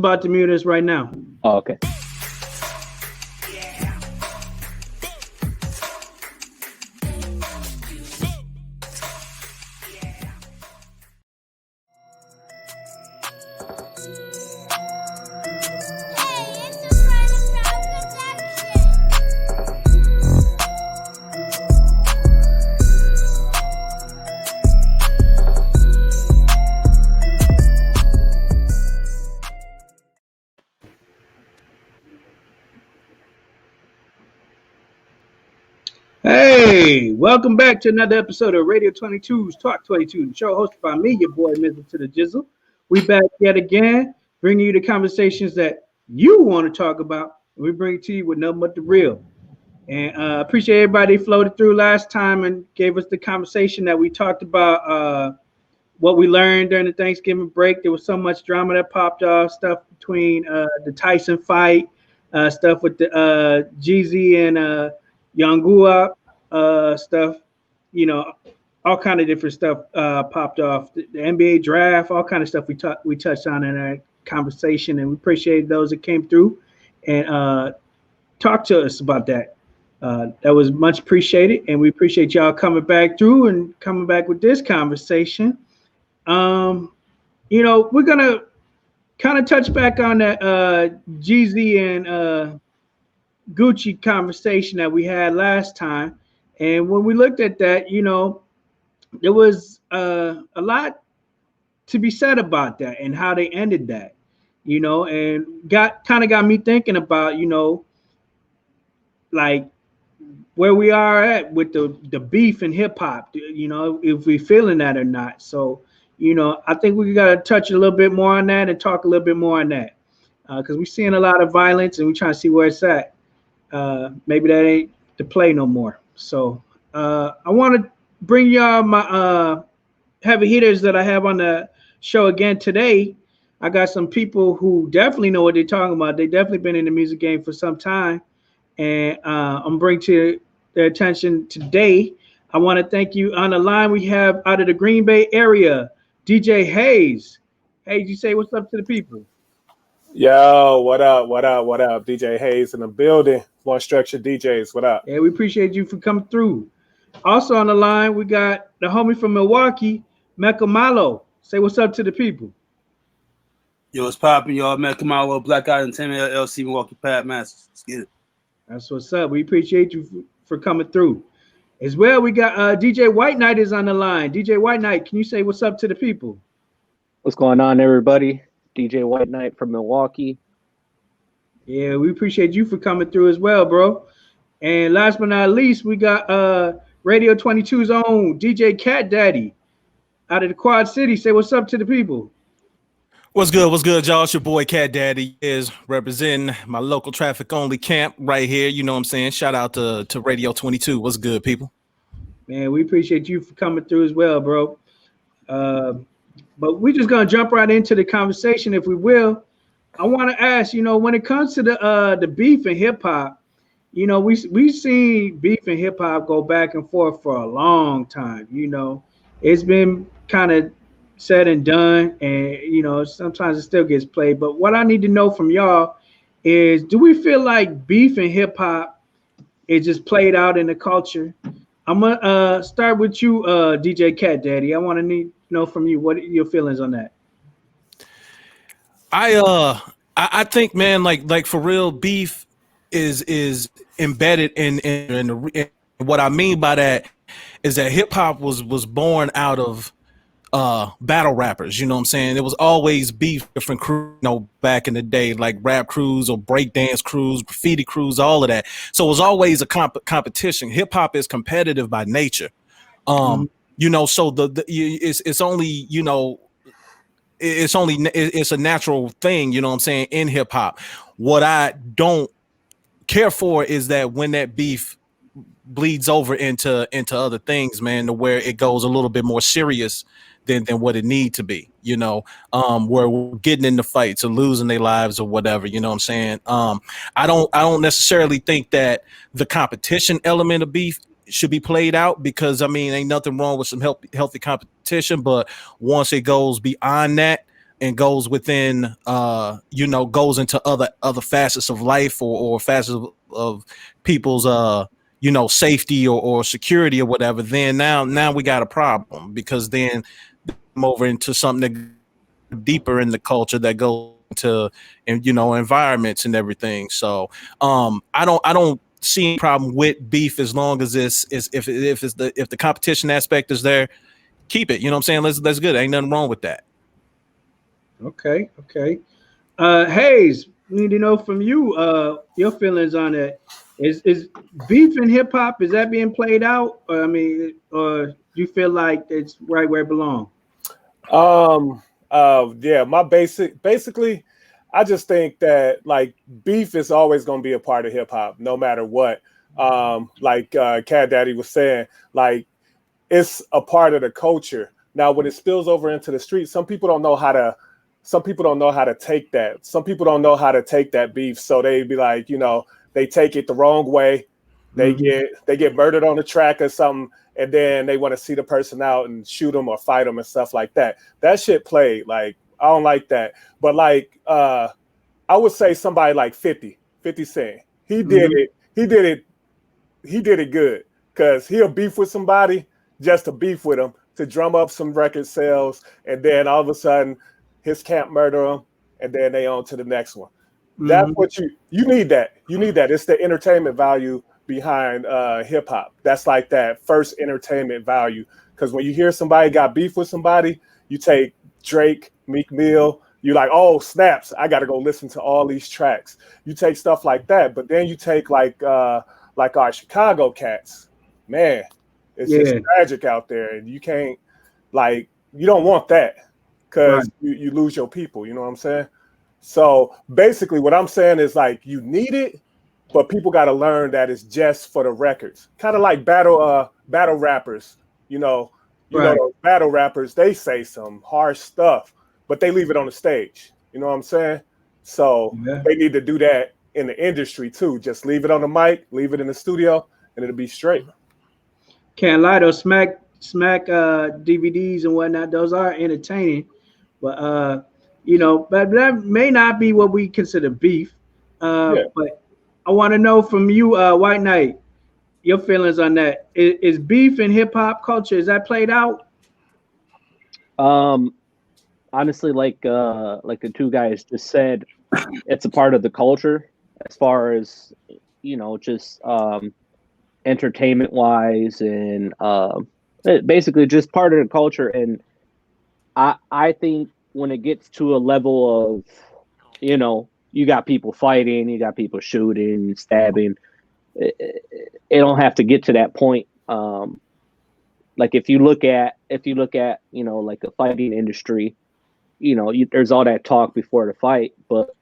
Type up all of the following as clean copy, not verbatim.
about to mute us right now. Oh, okay. Hey, welcome back to another episode of Radio 22's Talk 22, the show hosted by me, your boy, Mr. to the Jizzle. We back yet again, bringing you the conversations that you want to talk about. We bring it to you with nothing but the real. And appreciate everybody floated through last time and gave us the conversation that we talked about what we learned during the Thanksgiving break. There was so much drama that popped off, stuff between the Tyson fight, stuff with the Jeezy and Yangua stuff, all kind of different stuff popped off. The NBA draft, all kind of stuff we touched on in our conversation, and we appreciate those that came through and talked to us about that. That was much appreciated, and we appreciate y'all coming back through and coming back with this conversation. We're gonna kind of touch back on that Jeezy and Gucci conversation that we had last time. And when we looked at that, there was a lot to be said about that and how they ended that, and got me thinking about, like where we are at with the beef in hip hop, if we feeling that or not. So, I think we got to touch a little bit more on that and talk a little bit more on that because we're seeing a lot of violence and we're trying to see where it's at. Maybe that ain't the play no more. So I want to bring y'all my heavy hitters that I have on the show again today. I got some people who definitely know what they're talking about. They definitely been in the music game for some time. And I'm bringing to their attention today. I want to thank you. On the line we have out of the Green Bay area, DJ Hayes. Hayes, you say what's up to the people? Yo, what up? DJ Hayes in the building. One Structure DJs, what up? Yeah, we appreciate you for coming through. Also on the line, we got the homie from Milwaukee, Mecca Malo. Say what's up to the people. Yo, what's poppin', y'all? Mecca Malo, Black Eyed Entertainment, LLC, Milwaukee Pat Masters. Let's get it. That's what's up. We appreciate you for coming through. As well, we got DJ White Knight is on the line. DJ White Knight, can you say what's up to the people? What's going on, everybody? DJ White Knight from Milwaukee. Yeah, we appreciate you for coming through as well, bro. And last but not least, we got Radio 22's own DJ Cat Daddy out of the Quad City. Say what's up to the people. What's good, y'all? It's your boy Cat Daddy is representing my local traffic only camp right here. You know what I'm saying? Shout out to Radio 22. What's good, people? Man, we appreciate you for coming through as well, bro. But we're just gonna jump right into the conversation, if we will. I want to ask, when it comes to the beef in hip hop, we seen beef in hip hop go back and forth for a long time. It's been kind of said and done, and sometimes it still gets played. But what I need to know from y'all is, do we feel like beef in hip hop is just played out in the culture? I'm gonna start with you, DJ Cat Daddy. I want to know from you, what are your feelings on that? I think, man, like for real, beef is embedded in what I mean by that is that hip hop was born out of battle rappers. You know what I'm saying? There was always beef, different crews, back in the day, like rap crews or breakdance crews, graffiti crews, all of that. So it was always a competition. Hip hop is competitive by nature. So it's a natural thing, you know what I'm saying, in hip hop. What I don't care for is that when that beef bleeds over into other things, man, to where it goes a little bit more serious than what it need to be, where we're getting into fights or losing their lives or whatever, you know what I'm saying? I don't necessarily think that the competition element of beef should be played out, because ain't nothing wrong with some healthy competition, but once it goes beyond that and goes within goes into other facets of life or facets of people's safety or security or whatever, then now we got a problem, because then I'm over into something deeper in the culture that goes to environments and everything. So I don't see any problem with beef as long as if the competition aspect is there, keep it. You know what I'm saying? That's good. Ain't nothing wrong with that. Okay. Hayes, need to know from you your feelings on it. Is beef in hip hop, is that being played out? Or do you feel like it's right where it belongs? Basically, I just think that like beef is always going to be a part of hip hop, no matter what. Cat Daddy was saying, like it's a part of the culture. Now, when it spills over into the street, some people don't know how to take that. Some people don't know how to take that beef, so they be like, they take it the wrong way. They get murdered on the track or something, and then they want to see the person out and shoot them or fight them and stuff like that. That shit played. Like, I don't like that. But like, I would say somebody like 50 Cent. He did it good, because he'll beef with somebody just to beef with them, to drum up some record sales, and then all of a sudden his camp murder him, and then they on to the next one. That's what you need. You need that. It's the entertainment value behind hip hop. That's like that first entertainment value. Because when you hear somebody got beef with somebody, you take Drake, Meek Mill, you're like, oh snaps, I got to go listen to all these tracks. You take stuff like that, but then you take like our Chicago cats, man, it's just tragic out there, and you can't, like, you don't want that, because you lose your people. You know what I'm saying? So basically, what I'm saying is, like, you need it, but people got to learn that it's just for the records. Kind of like battle rappers. Those battle rappers, they say some harsh stuff, but they leave it on the stage. You know what I'm saying? So they need to do that in the industry too. Just leave it on the mic, leave it in the studio, and it'll be straight. Can't lie though, smack DVDs and whatnot, those are entertaining, but but that may not be what we consider beef. But I want to know from you, White Knight, your feelings on that. Is beef in hip hop culture, is that played out? Honestly, like the two guys just said, it's a part of the culture, as far as just entertainment wise, and basically just part of the culture. And I think when it gets to a level of, you got people fighting, you got people shooting, stabbing, it don't have to get to that point. Like if you look at like the fighting industry, there's all that talk before the fight, but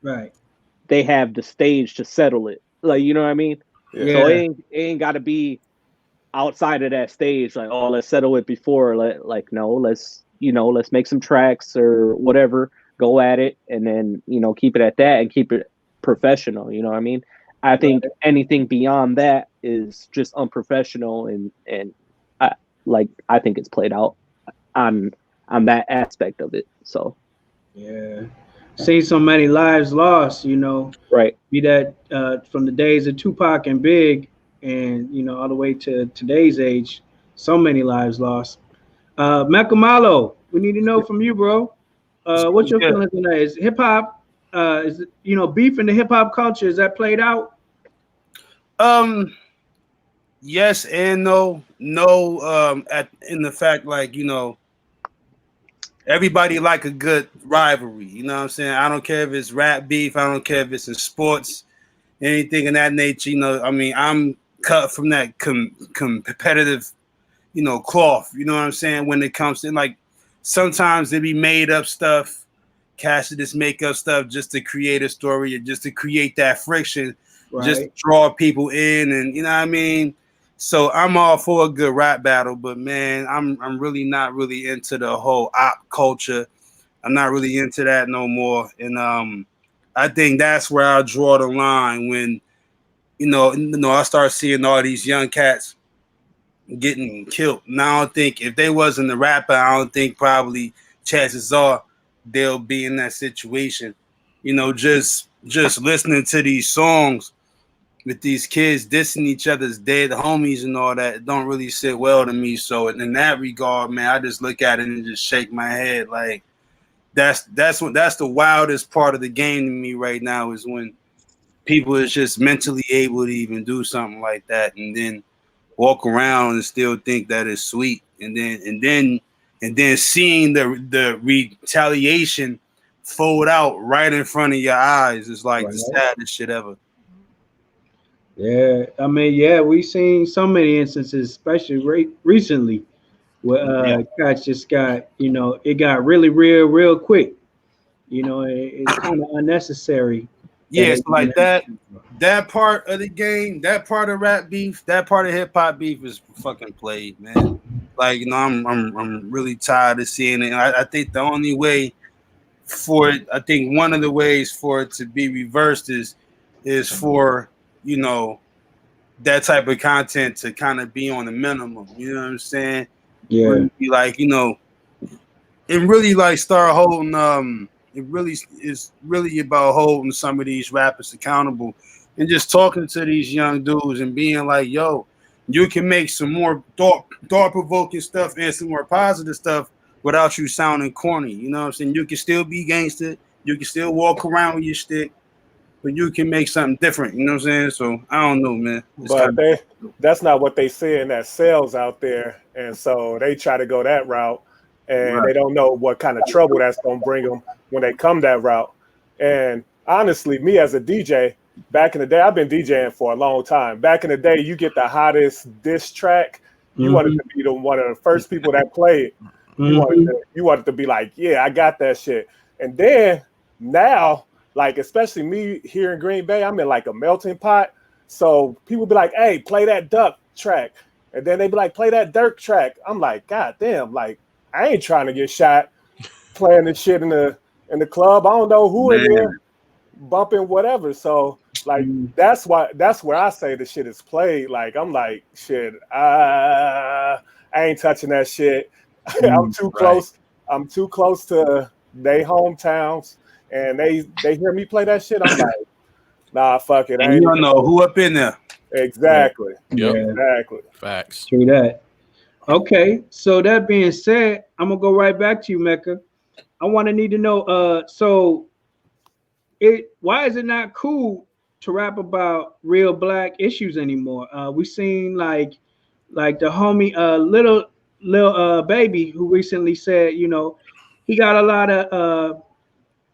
they have the stage to settle it. Like, you know what I mean? Yeah. So it ain't got to be outside of that stage. Like, oh, let's settle it before. Let's make some tracks or whatever, go at it, and then keep it at that and keep it professional. You know what I mean? I think anything beyond that is just unprofessional, and I think it's played out on that aspect of it. So seen so many lives lost, right, be that from the days of Tupac and Big, and all the way to today's age, so many lives lost. Mekamalo, we need to know from you, bro. What's your feelings on that? Is hip hop, is beef in the hip hop culture, is that played out? Yes and no. No, in the fact, like, everybody like a good rivalry. You know what I'm saying? I don't care if it's rap beef. I don't care if it's in sports, anything in that nature. I'm cut from that competitive, cloth. You know what I'm saying? When it comes to, like, sometimes they be made up stuff, Cassidy's make up stuff just to create a story or just to create that friction, just to draw people in, and you know what I mean? So I'm all for a good rap battle, but man, I'm really not really into the whole op culture. I'm not really into that no more. And I think that's where I draw the line when, I start seeing all these young cats getting killed. Now I don't think if they wasn't a rapper, I don't think probably chances are they'll be in that situation. You know, just listening to these songs with these kids dissing each other's dead homies and all that, it don't really sit well to me. So in that regard, man, I just look at it and just shake my head. Like that's the wildest part of the game to me right now, is when people is just mentally able to even do something like that and then walk around and still think that it's sweet. And then seeing the retaliation fold out right in front of your eyes is like the saddest shit ever. Yeah, I mean, yeah, we've seen so many instances, especially recently, where cats just got, it got really real quick. It's kind of unnecessary. Yeah, it's like that part of the game, that part of rap beef, that part of hip hop beef is fucking played, man. Like, I'm really tired of seeing it. I think the only way for it, I think one of the ways for it to be reversed is for, that type of content to kind of be on the minimum. You know what I'm saying? Yeah. Be like, and really like start holding it really is really about holding some of these rappers accountable and just talking to these young dudes and being like, yo, you can make some more thought-provoking stuff and some more positive stuff without you sounding corny. You know what I'm saying? You can still be gangster. You can still walk around with your stick, but you can make something different. You know what I'm saying? So I don't know, man. But that's not what they see in that sales out there. And so they try to go that route, and they don't know what kind of trouble that's going to bring them when they come that route. And honestly, me as a DJ, back in the day, I've been DJing for a long time. Back in the day, you get the hottest diss track. You wanted to be one of the first people that play it. You wanted to be like, yeah, I got that shit. And then now, like, especially me here in Green Bay, I'm in like a melting pot. So people be like, hey, play that Duck track. And then they be like, play that Dirk track. I'm like, God damn, like, I ain't trying to get shot playing this shit in the club. I don't know who in there bumping whatever. So like that's where I say the shit is played. Like I'm like, shit, I ain't touching that shit. I'm too close. I'm too close to their hometowns, and they hear me play that shit. I'm like, nah, fuck it. And you don't know who up in there. Exactly. Yep. Exactly. Facts. True that. Okay, so that being said, I'm gonna go right back to you, Mecca. I want to need to know. So, why is it not cool to rap about real black issues anymore? We seen like the homie little baby who recently said, he got a lot of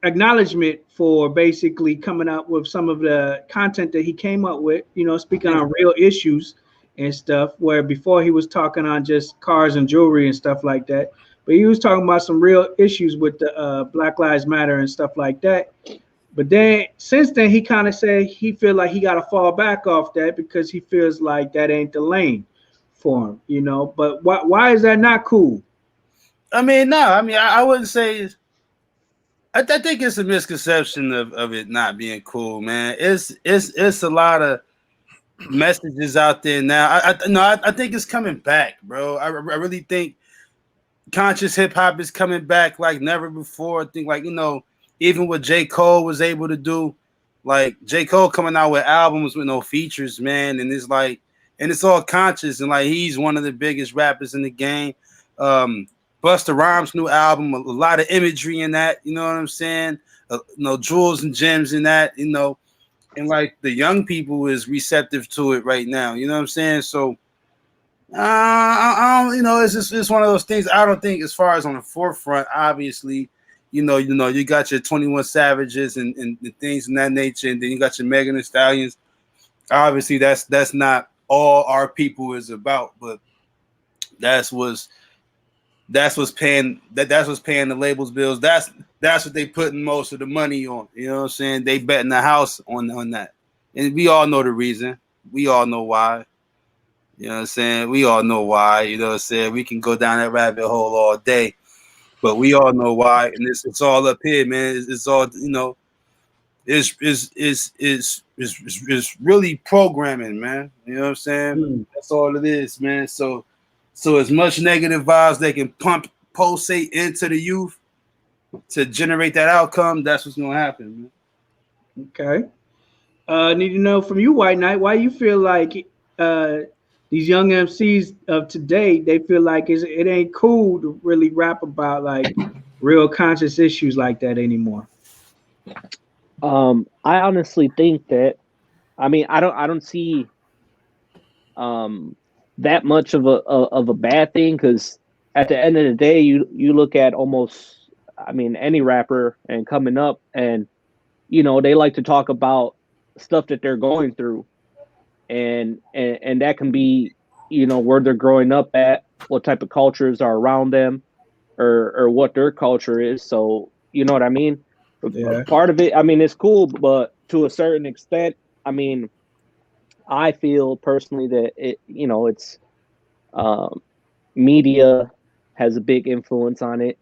acknowledgement for basically coming up with some of the content that he came up with, speaking on real issues and stuff, where before he was talking on just cars and jewelry and stuff like that, but he was talking about some real issues with the Black Lives Matter and stuff like that. But then since then, he kind of said he feel like he got to fall back off that because he feels like that ain't the lane for him, but why is that not cool? I mean, no, I wouldn't say. I think it's a misconception of it not being cool, man. It's a lot of messages out there now. I think it's coming back, bro. I really think conscious hip hop is coming back like never before. I think even what J. Cole was able to do, like J. Cole coming out with albums with no features, man, and it's all conscious, and like he's one of the biggest rappers in the game. Busta Rhymes' new album, a lot of imagery in that, you know what I'm saying? Jewels and gems in that, and like the young people is receptive to it right now, you know what I'm saying? So I don't, it's one of those things. I don't think as far as on the forefront, obviously, you got your 21 Savages and things in that nature, and then you got your Megan Thee Stallions. Obviously, that's not all our people is about, but that's what's paying the labels bills. That's what they putting most of the money on. You know what I'm saying? They betting the house on that. And we all know the reason. We all know why. You know what I'm saying? We all know why. You know what I'm saying? We can go down that rabbit hole all day, but we all know why. And it's all up here, man. It's all, it's really programming, man. You know what I'm saying? That's all it is, man. So as much negative vibes they can pulsate into the youth, to generate that outcome, that's what's gonna happen, man. Okay. Need to know from you, White Knight, why you feel like these young MCs of today, they feel like it ain't cool to really rap about like real conscious issues like that anymore. I honestly think that, I mean, I don't see that much of a bad thing, because at the end of the day, you look at almost, I mean, any rapper and coming up, and they like to talk about stuff that they're going through, and that can be where they're growing up at, what type of cultures are around them, or what their culture is. So you know what I mean? Yeah. Part of it, I mean, it's cool, but to a certain extent, I mean, I feel personally that it's media has a big influence on it.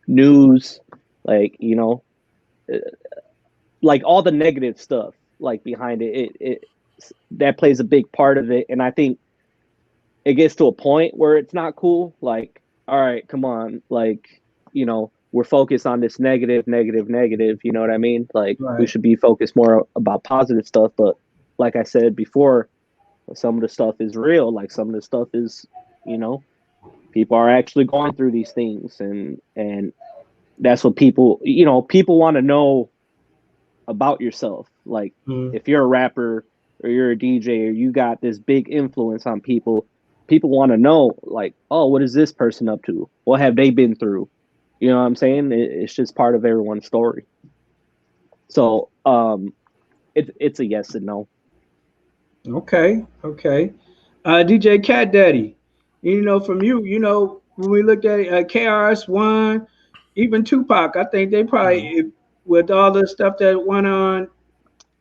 News, like like all the negative stuff, like behind it that plays a big part of it. And I think it gets to a point where it's not cool. Like, all right, come on, like we're focused on this negative. You know what I mean? Like, Right. we should be focused more about positive stuff. But like I said before, some of the stuff is real. Like, some of the stuff is, people are actually going through these things, and that's what people want to know about yourself. Like, if you're a rapper or you're a DJ or you got this big influence on people want to know, like, oh, what is this person up to? What have they been through? You know what I'm saying? It's just part of everyone's story. So it's a yes and no. Okay. DJ Cat Daddy, from you, when we look at KRS-One, even Tupac, I think they probably, with all the stuff that went on,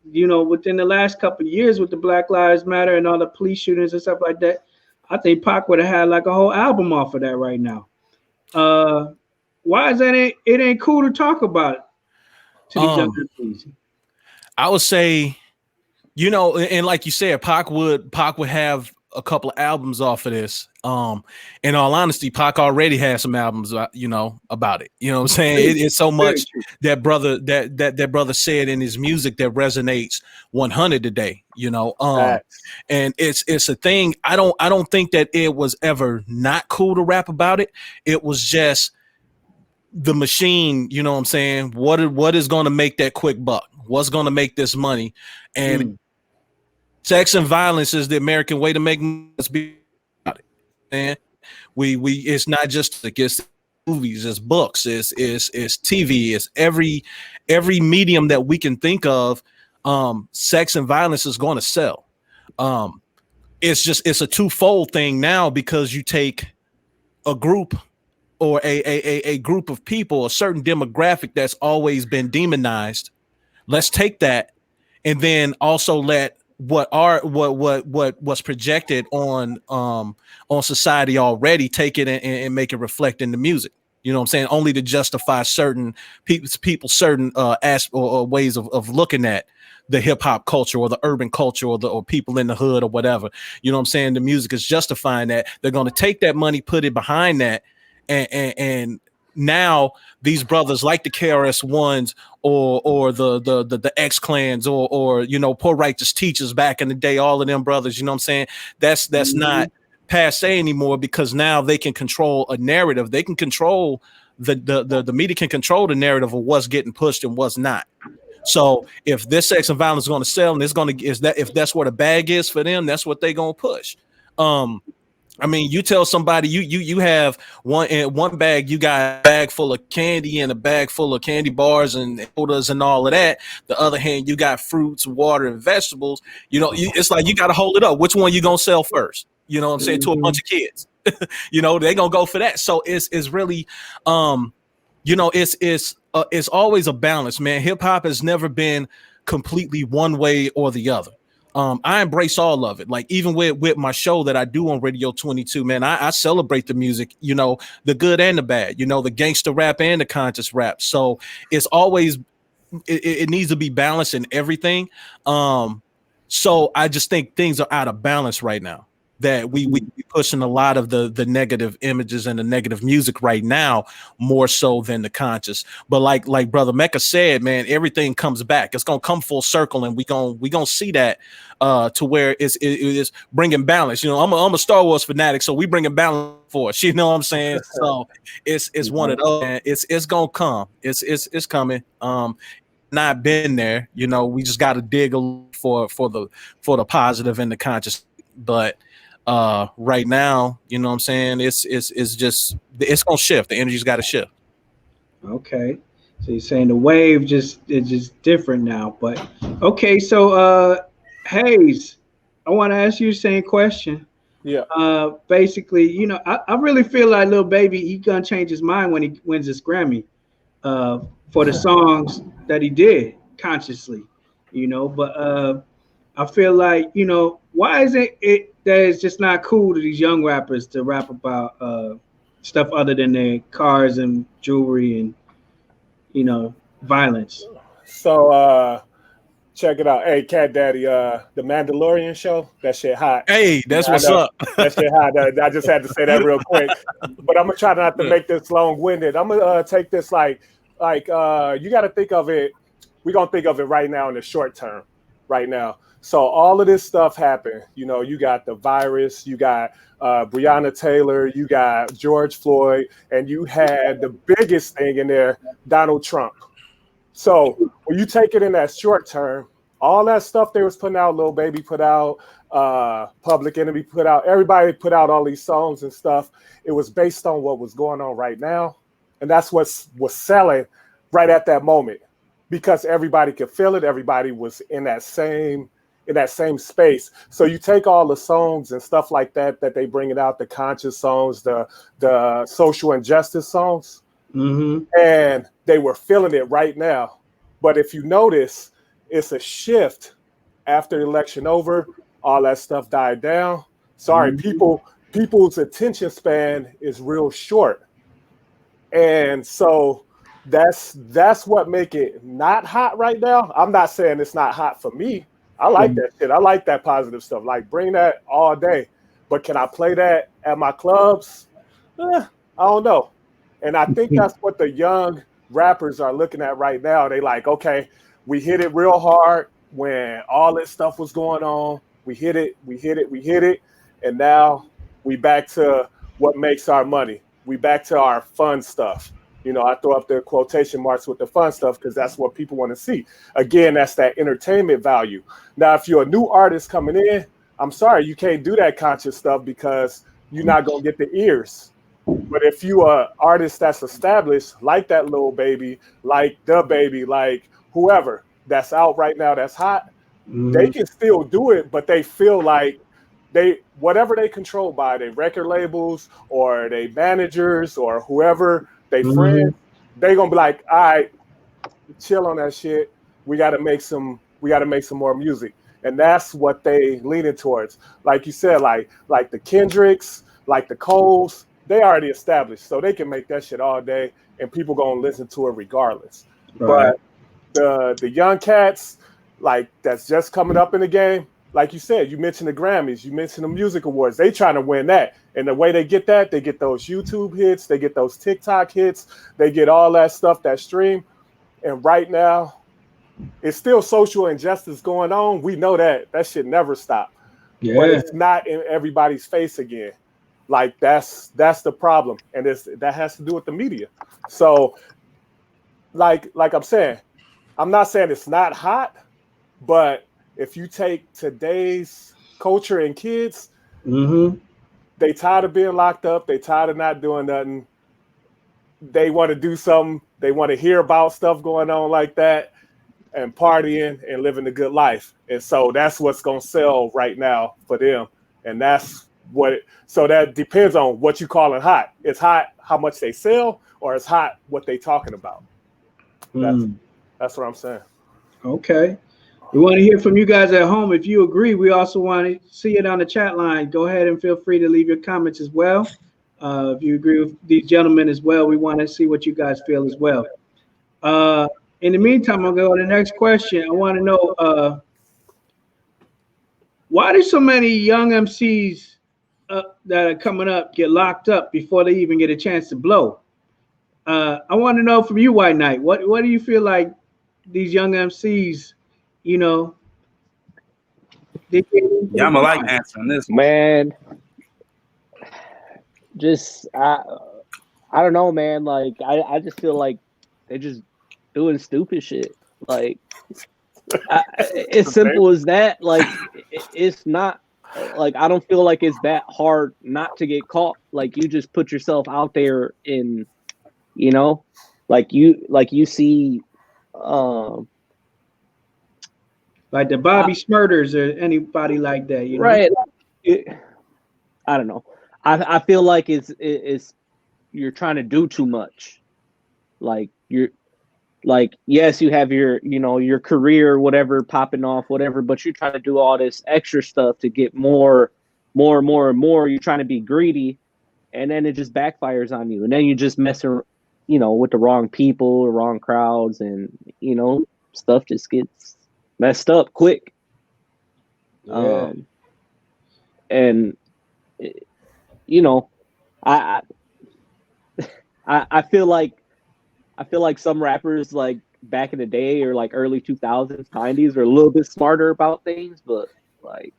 within the last couple of years with the Black Lives Matter and all the police shootings and stuff like that, I think Pac would have had like a whole album off of that right now. Why is that it ain't cool to talk about it to these young MCs? I would say, and like you said, Pac would have a couple of albums off of this. In all honesty, Pac already has some albums, about it. You know what I'm saying? It's so much that brother said in his music that resonates 100 today. And it's a thing. I don't think that it was ever not cool to rap about it. It was just the machine. You know what I'm saying? What is going to make that quick buck? What's going to make this money? And sex and violence is the American way to make money. And we it's not just against movies, it's books, it's TV, it's every medium that we can think of. Sex and violence is going to sell. It's a twofold thing now, because you take a group or a group of people, a certain demographic that's always been demonized. Let's take that and then also let what's projected on society already, take it and make it reflect in the music. You know what I'm saying? Only to justify certain people certain or ways of looking at the hip hop culture or the urban culture or people in the hood or whatever. You know what I'm saying? The music is justifying that. They're going to take that money, put it behind that, and now these brothers like the KRS-Ones or the X Clans or Poor Righteous Teachers back in the day, all of them brothers, you know what I'm saying? That's not passe anymore, because now they can control a narrative. They can control the media can control the narrative of what's getting pushed and what's not. So if this sex and violence is going to sell, and if that's where the bag is for them, that's what they're going to push. I mean, you tell somebody you have one bag, you got a bag full of candy and a bag full of candy bars and sodas and all of that. The other hand, you got fruits, water, and vegetables. It's like you got to hold it up. Which one you gonna sell first? You know what I'm saying? To a bunch of kids, they're gonna go for that. So it's really, it's always a balance, man. Hip hop has never been completely one way or the other. I embrace all of it. Like, even with my show that I do on Radio 22, man, I celebrate the music, the good and the bad, the gangster rap and the conscious rap. So it's always, it needs to be balanced in everything. So I just think things are out of balance right now. that we pushing a lot of the negative images and the negative music right now more so than the conscious. But like Brother Mecca said, man, everything comes back. It's gonna come full circle, and we gonna see that to where it's bringing balance. You know, I'm a Star Wars fanatic, so we bringing balance for us. You know what I'm saying? So it's one of those. Man. It's gonna come. It's coming. Not been there. You know, we just got to dig for the positive and the conscious. But right now, you know what I'm saying, it's just, it's gonna shift. The energy's got to shift. Okay, so you're saying the wave it's just different now. But okay, so Hayes, I want to ask you the same question. Yeah. Basically, you know, I really feel like Lil Baby, he gonna change his mind when he wins this Grammy for the songs that he did consciously, you know. But I feel like, you know, why is it that it's just not cool to these young rappers to rap about stuff other than their cars and jewelry and, you know, violence? So check it out. Hey, Cat Daddy, the Mandalorian show, that shit hot. Hey, that's what's up. That shit hot. I just had to say that real quick. But I'm gonna try not to make this long-winded. I'm gonna take this like you got to think of it. We're gonna think of it right now in the short term, right now. So all of this stuff happened. You know, you got the virus, you got Breonna Taylor, you got George Floyd, and you had the biggest thing in there, Donald Trump. So when you take it in that short term, all that stuff they was putting out, Lil Baby put out, Public Enemy put out, everybody put out all these songs and stuff. It was based on what was going on right now. And that's what was selling right at that moment, because everybody could feel it. Everybody was in that same space. So you take all the songs and stuff like that they bring it out, the conscious songs, the social injustice songs, and they were feeling it right now. But if you notice, it's a shift after the election over, all that stuff died down. Sorry, people's attention span is real short. And so that's what make it not hot right now. I'm not saying it's not hot for me. I like that shit. I like that positive stuff. Like, bring that all day. But can I play that at my clubs? I don't know. And I think that's what the young rappers are looking at right now. They like, okay, we hit it real hard when all this stuff was going on. We hit it. And now we back to what makes our money. We back to our fun stuff. You know, I throw up the quotation marks with the fun stuff because that's what people want to see. Again, that's that entertainment value. Now, if you're a new artist coming in, I'm sorry, you can't do that conscious stuff because you're not going to get the ears. But if you are an artist that's established, like that Lil Baby, like the Baby, like whoever that's out right now that's hot, they can still do it, but they feel like whatever they control by their record labels or their managers or whoever, they friends, they gonna be like, all right, chill on that shit. We gotta make some more music. And that's what they leaning towards. Like you said, like the Kendricks, like the Coles, they already established. So they can make that shit all day and people gonna listen to it regardless. Right. But the young cats, like that's just coming up in the game, like you said, you mentioned the Grammys, you mentioned the music awards. They trying to win that. And the way they get that, they get those YouTube hits, they get those TikTok hits, they get all that stuff, that stream. And right now, it's still social injustice going on. We know that. That shit never stop. Yeah. But it's not in everybody's face again. Like that's the problem. And that has to do with the media. So like I'm saying, I'm not saying it's not hot, but if you take today's culture and kids, they tired of being locked up. They tired of not doing nothing. They want to do something. They want to hear about stuff going on like that and partying and living a good life. And so that's what's going to sell right now for them. And that's so that depends on what you call it hot. It's hot how much they sell, or it's hot what they talking about. That's what I'm saying. Okay. We want to hear from you guys at home. If you agree, we also want to see it on the chat line. Go ahead and feel free to leave your comments as well. If you agree with these gentlemen as well, we want to see what you guys feel as well. In the meantime, I'll go to the next question. I want to know why do so many young MCs that are coming up get locked up before they even get a chance to blow. I want to know from you, White Knight, what do you feel like these young MCs, you know, they get into Yeah, I'm the gonna like grind? answering this one. Man, just I don't know, man. Like I just feel like they're just doing stupid shit. Like it's simple as that. Like it's not like I don't feel like it's that hard not to get caught. Like you just put yourself out there in, you know, like you see, Like the Bobby Smurters or anybody like that, you know? right. I don't know. I feel like it's you're trying to do too much. Like you're like, yes, you have your, you know, your career, whatever, popping off, whatever, but you're trying to do all this extra stuff to get more and more. You're trying to be greedy, and then it just backfires on you. And then you just messing, you know, with the wrong people, the wrong crowds, and, you know, stuff just gets messed up quick. Yeah. And, you know, I feel like some rappers like back in the day or like early 2000s, 90s are a little bit smarter about things, but like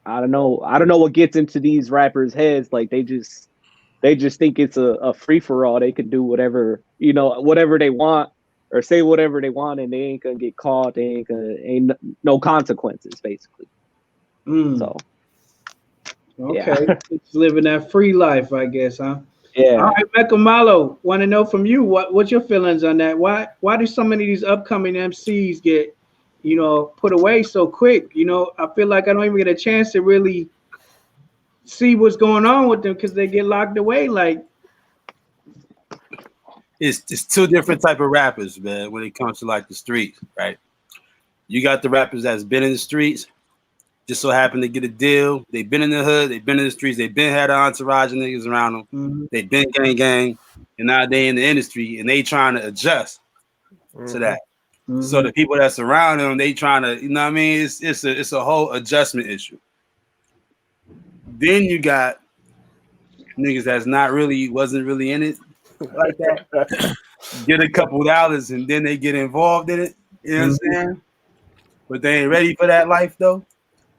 I don't know what gets into these rappers' heads. Like they just think it's a free for all. They can do whatever, you know, whatever they want or say whatever they want, and they ain't gonna get caught. They ain't no consequences, basically. So Okay, it's living that free life, I guess, huh? yeah. All right, Mecca Malo, want to know from you what's your feelings on that? Why do so many of these upcoming MCs get, you know, put away so quick? You know, I feel like I don't even get a chance to really see what's going on with them because they get locked away. Like, It's two different type of rappers, man. When it comes to like the streets, right? You got the rappers that's been in the streets, just so happen to get a deal. They've been in the hood, they've been in the streets, they've been had an entourage of niggas around them. mm-hmm. They've been gang, and now they in the industry and they trying to adjust to that. Mm-hmm. So the people that's around them, they trying to, you know what I mean? It's a whole adjustment issue. Then you got niggas that's wasn't really in it like that. Get a couple dollars and then they get involved in it. You know what I'm saying? But they ain't ready for that life though.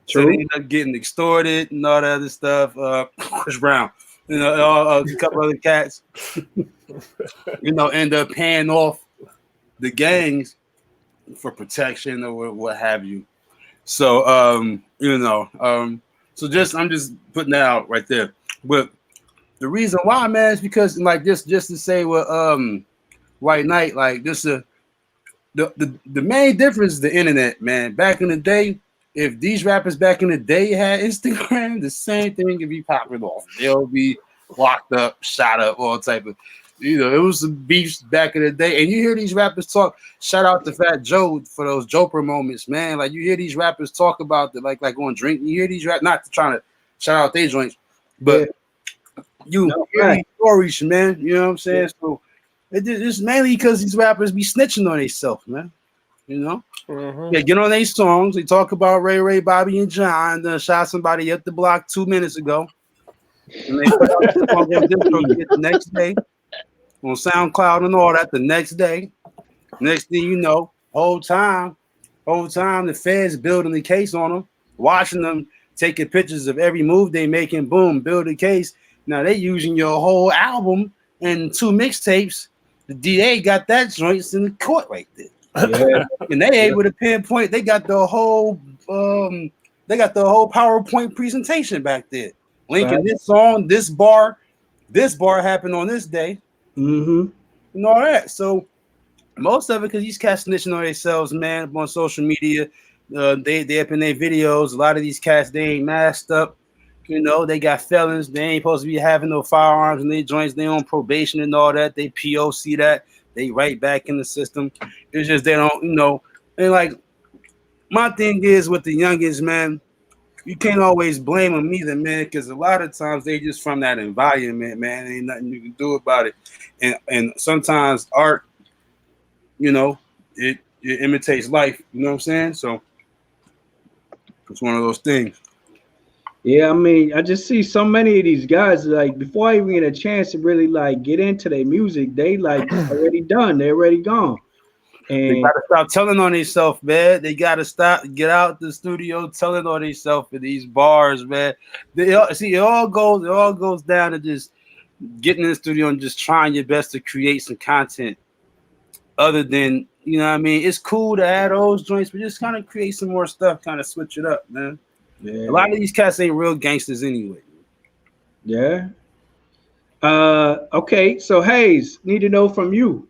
True. So they end up getting extorted and all that other stuff. Chris Brown, you know, a couple other cats, you know, end up paying off the gangs for protection or what have you. So, you know, so I'm just putting that out right there. But the reason why, man, is because like just to say what White Knight, like this the main difference is the internet, man. Back in the day, if these rappers back in the day had Instagram, the same thing could be popping off. They'll be locked up, shot up, all type of, you know, it was some beefs back in the day. And you hear these rappers talk, shout out to Fat Joe for those Joper moments, man. Like you hear these rappers talk about the like on drink. You hear these not trying to shout out their joints, but you hear these stories, man. You know what I'm saying? So it's mainly because these rappers be snitching on themselves, man. You know? They get on their songs. They talk about Ray, Bobby, and John. Shot somebody up the block 2 minutes ago. And they put out the song on DistroKid the next day on SoundCloud and all that the next day. Next thing you know, whole time the feds building the case on them, watching them, taking pictures of every move they making. Boom, build a case. Now they using your whole album and 2 mixtapes. The DA got that joints in the court right there. Yeah. And they able to pinpoint. They got the whole PowerPoint presentation back there, linking this song, this bar happened on this day, and all that. So most of it because these cats snitching on themselves, man, on social media. They up in their videos. A lot of these cats, they ain't masked up. You know, they got felons. They ain't supposed to be having no firearms in their joints. They on probation and all that. They POC that. They right back in the system. It's just they don't, you know. And like my thing is with the youngest, man, you can't always blame them either, man, because a lot of times they just from that environment, man. Ain't nothing you can do about it. And sometimes art, you know, it imitates life. You know what I'm saying? So it's one of those things. Yeah, I mean, I just see so many of these guys like before I even get a chance to really like get into their music, they like already done, they're already gone. They And gotta stop telling on themselves, man. They gotta stop, get out the studio telling on themselves in these bars, man. See, it all goes down to just getting in the studio and just trying your best to create some content. Other than, you know what I mean, it's cool to add those joints, but just kind of create some more stuff, kind of switch it up, man. yeah, A lot of these cats ain't real gangsters anyway. yeah. Okay, so Hayes, need to know from you.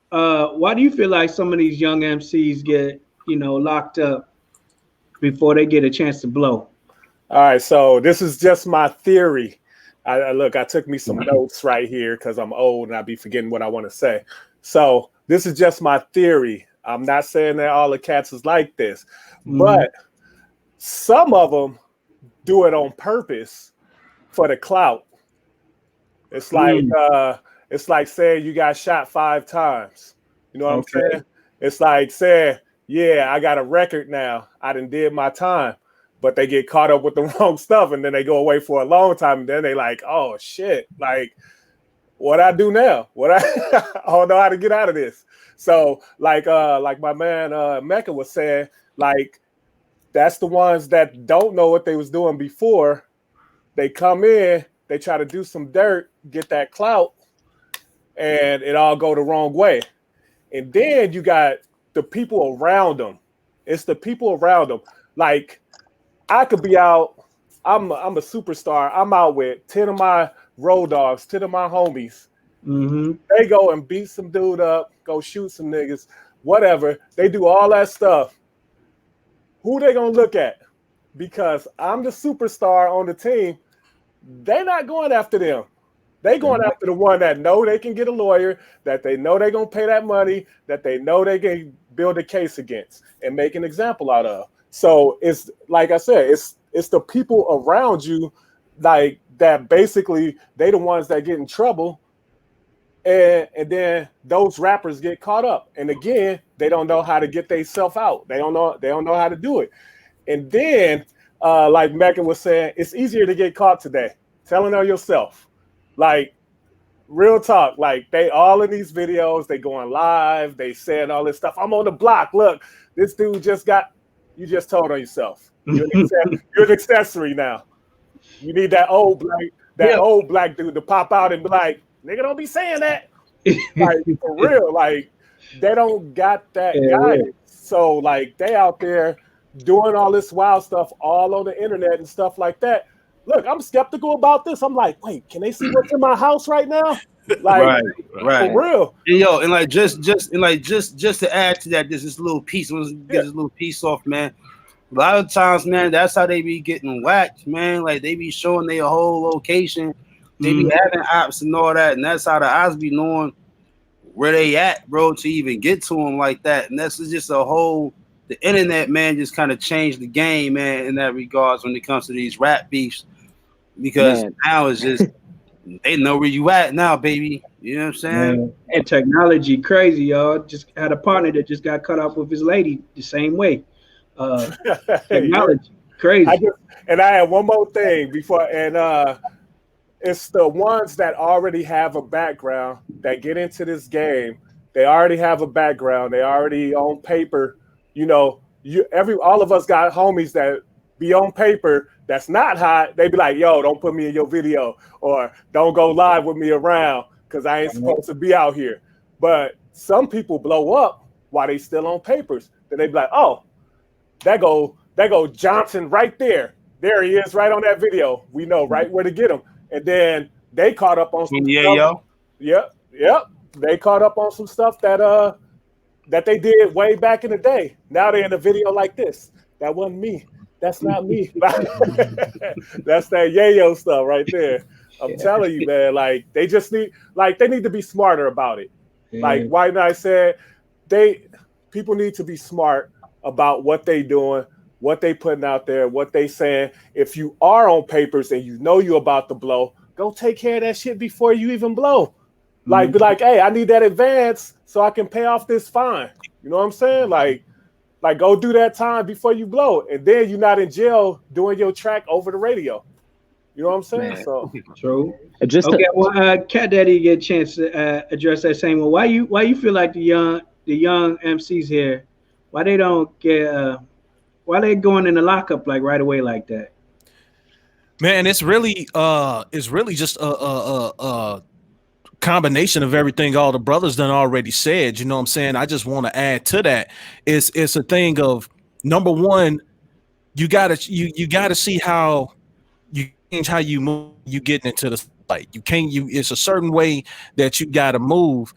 Why do you feel like some of these young MCs get, locked up before they get a chance to blow? All right, so this is just my theory. I took me some notes right here because I'm old and I be forgetting what I want to say. So this is just my theory. I'm not saying that all the cats is like this, but some of them do it on purpose for the clout. It's like saying you got shot 5 times. You know what I'm saying? It's like saying, yeah, I got a record now. I done did my time. But they get caught up with the wrong stuff and then they go away for a long time. And then they like, oh shit, like what I do now? I don't know how to get out of this. So like my man Mecca was saying, like that's the ones that don't know what they was doing before. They come in, they try to do some dirt, get that clout, and it all go the wrong way. And then you got the people around them. It's the people around them. Like I could be out. I'm a superstar. I'm out with 10 of my road dogs, 10 of my homies. They go and beat some dude up, go shoot some niggas, whatever. They do all that stuff. Who they gonna look at? Because I'm the superstar on the team. They're not going after them. They going after the one that know they can get a lawyer, that they know they're gonna pay that money, that they know they can build a case against and make an example out of. So it's like I said, it's the people around you, like that. Basically, they the ones that get in trouble, and then those rappers get caught up. And again, they don't know how to get themselves out. They don't know how to do it. And then, like Megan was saying, it's easier to get caught today. Telling on yourself, like real talk. Like they all in these videos, they going live, they saying all this stuff. I'm on the block. Look, this dude just got. You just told on yourself. You're an accessory now. You need that old black dude to pop out and be like, "Nigga, don't be saying that." Like for real, like they don't got that guidance. So like they out there doing all this wild stuff all on the internet and stuff like that. Look, I'm skeptical about this. I'm like, wait, can they see what's in my house right now? Like, right, for real. And yo, and like just to add to that, this little piece, this little piece off, man. A lot of times, man, that's how they be getting whacked, man. Like they be showing their whole location, they be having ops and all that, and that's how the ops be knowing where they at, bro, to even get to them like that. And that's just the internet, man, just kind of changed the game, man, in that regards when it comes to these rap beefs, because now it's just they know where you at now, baby. You know what I'm saying? And technology crazy, y'all. Just had a partner that just got cut off with his lady the same way. Technology crazy. I had one more thing before, and it's the ones that already have a background that get into this game. They already have a background. They already on paper. You know, all of us got homies that be on paper that's not hot. They be like, yo, don't put me in your video, or don't go live with me around because I ain't supposed to be out here. But some people blow up while they still on papers. Then they be like, oh, that go Johnson right there. There he is right on that video. We know right where to get him. And then they caught up on some stuff. Yep. They caught up on some stuff that they did way back in the day. Now they're in a video like this. That wasn't me. That's not me. That's that yayo stuff right there. I'm telling you, man. Like they need to be smarter about it. Like White Knight said, people need to be smart about what they doing, what they putting out there, what they saying. If you are on papers and you know you're about to blow, go take care of that shit before you even blow. Like, be like, hey, I need that advance so I can pay off this fine. You know what I'm saying? Like, Like, go do that time before you blow, and then you're not in jail doing your track over the radio. You know what I'm saying? Man. So True. Just Okay, well, Cat Daddy get a chance to address that same one. Why you feel like the young MCs here, why they don't get why they going in the lockup like right away like that? Man, it's really just a combination of everything all the brothers done already said. You know what I'm saying? I just want to add to that. It's a thing of, number one, you gotta see how you change how you move. You getting into the fight. You can't. It's a certain way that you gotta move.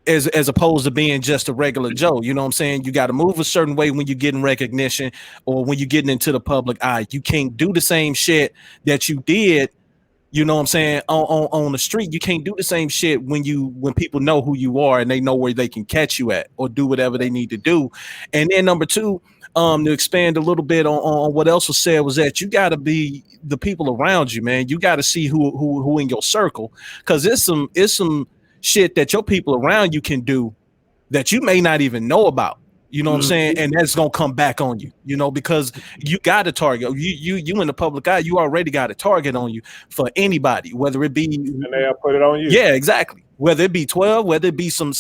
As opposed to being just a regular Joe. You know what I'm saying? You got to move a certain way when you're getting recognition or when you're getting into the public eye. You can't do the same shit that you did, you know what I'm saying, on the street. You can't do the same shit when people know who you are and they know where they can catch you at or do whatever they need to do. And then number two, to expand a little bit on what else was said, was that you got to be the people around you, man. You got to see who in your circle, because it's some shit that your people around you can do that you may not even know about. You know what I'm saying? And that's gonna come back on you, you know, because you got a target. You in the public eye, you already got a target on you for anybody, whether it be, and they'll put it on you. Yeah, exactly. Whether it be 12, whether it be some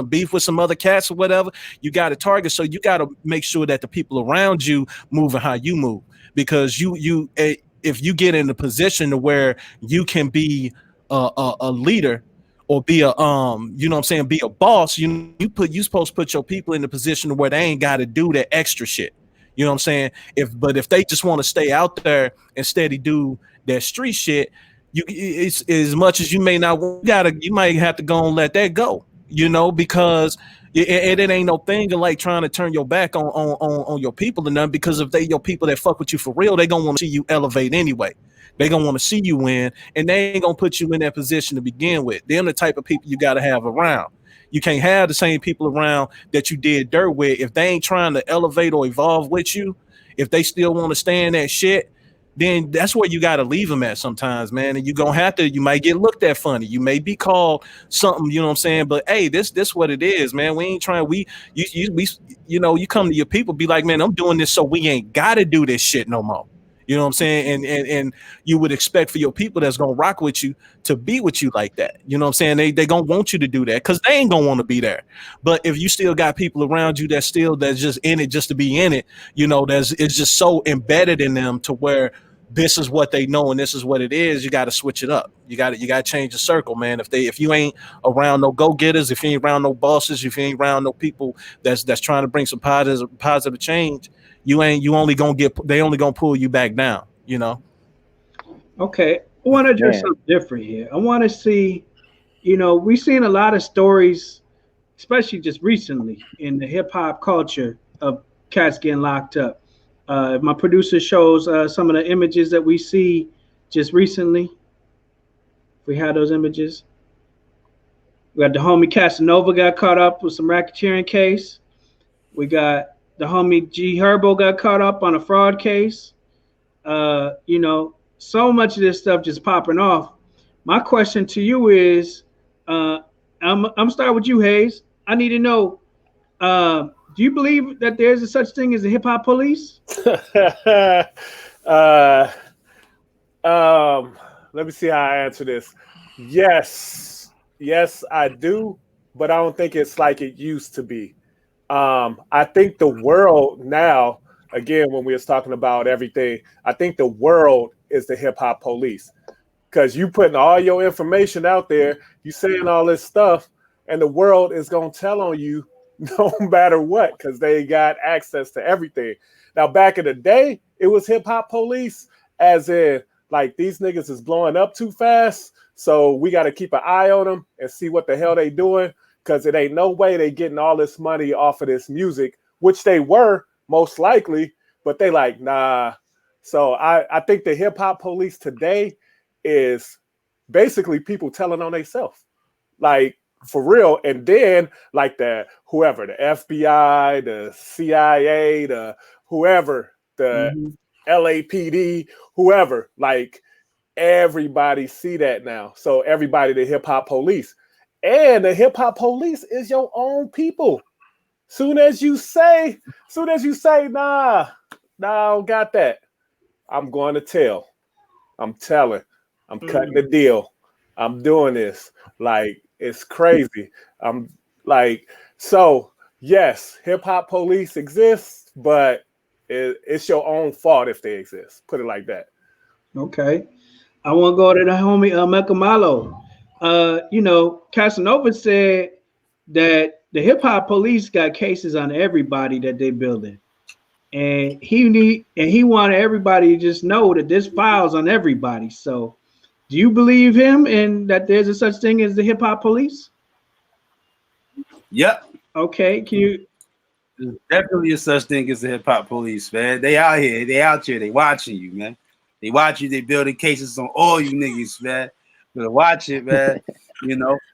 beef with some other cats or whatever, you got a target. So you got to make sure that the people around you moving how you move, because if you get in a position to where you can be a leader, or be a you know what I'm saying, be a boss, you supposed to put your people in a position where they ain't got to do that extra shit. You know what I'm saying? If they just want to stay out there and steady do that street shit, it's as much as you may not you might have to go and let that go, you know, because it ain't no thing of like trying to turn your back on your people and nothing, because if they your people that fuck with you for real, they gonna want to see you elevate anyway. They gonna want to see you win, and they ain't gonna put you in that position to begin with. They're the type of people you gotta have around. You can't have the same people around that you did dirt with. If they ain't trying to elevate or evolve with you, if they still want to stay in that shit, then that's where you gotta leave them at sometimes, man. And you might get looked at funny. You may be called something, you know what I'm saying? But hey, this what it is, man. We ain't trying. You come to your people, be like, man, I'm doing this so we ain't gotta do this shit no more. You know what I'm saying? And you would expect for your people that's gonna rock with you to be with you like that. You know what I'm saying? They gonna want you to do that because they ain't gonna want to be there. But if you still got people around you that's just in it just to be in it, you know, it's just so embedded in them to where this is what they know and this is what it is. You got to switch it up. You got to change the circle, man. If you ain't around no go-getters, if you ain't around no bosses, if you ain't around no people that's trying to bring some positive change, they only gonna pull you back down, you know. Okay, I want to do something different here. I want to see, you know, we've seen a lot of stories, especially just recently in the hip hop culture, of cats getting locked up. My producer shows some of the images that we see just recently. We had those images. We got the homie Casanova got caught up with some racketeering case. We got the homie G Herbo got caught up on a fraud case. You know, so much of this stuff just popping off. My question to you is, I'm starting with you, Hayes. I need to know, do you believe that there's a such thing as a hip hop police? Let me see how I answer this. Yes, I do, but I don't think it's like it used to be. I think the world now, again, when we was talking about everything, I think the world is the hip hop police, because you putting all your information out there, you saying all this stuff, and the world is gonna tell on you no matter what, because they got access to everything. Now, back in the day, it was hip hop police, as in like these niggas is blowing up too fast, so we got to keep an eye on them and see what the hell they doing, because it ain't no way they getting all this money off of this music, which they were most likely, but they like, nah. So I think the hip hop police today is basically people telling on themselves, like for real. And then like the FBI, the CIA, the whoever, the LAPD, whoever, like everybody see that now. So everybody, the hip hop police. And the hip hop police is your own people. Soon as you say, nah, I don't got that. I'm going to tell. I'm telling. I'm cutting the deal. I'm doing this. Like, it's crazy. I'm like, so yes, hip hop police exist, but it's your own fault if they exist. Put it like that. Okay. I want to go to the homie Mekamalo. Casanova said that the hip hop police got cases on everybody that they building. And he wanted everybody to just know that this files on everybody. So do you believe him and that there's a such thing as the hip hop police? Yep. Okay, can you? There's definitely a such thing as the hip hop police, man. They out here, they watching you, man. They watch you, they building cases on all you niggas, man. But watch it, man.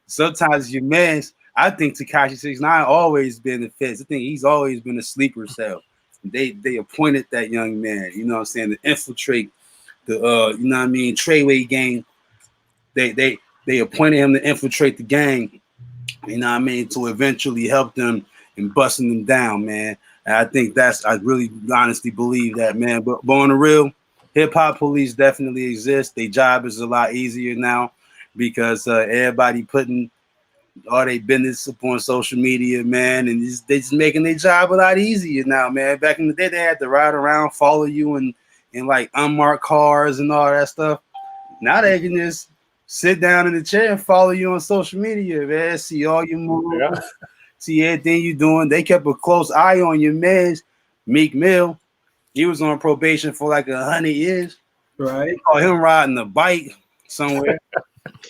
Sometimes your mans, I think Tekashi 69 always been the feds. I think he's always been a sleeper cell. They appointed that young man, you know what I'm saying, to infiltrate the Treyway gang. They appointed him to infiltrate the gang, to eventually help them in busting them down, man. And I think I really honestly believe that, man. But on the real, hip hop police definitely exist. Their job is a lot easier now because everybody putting all their business up on social media, man, and they just making their job a lot easier now, man. Back in the day, they had to ride around, follow you in like unmarked cars and all that stuff. Now they can just sit down in the chair and follow you on social media, man. See all your moves, see everything you doing. They kept a close eye on your man, Meek Mill. He was on probation for like 100 years. Right. They caught him riding a bike somewhere.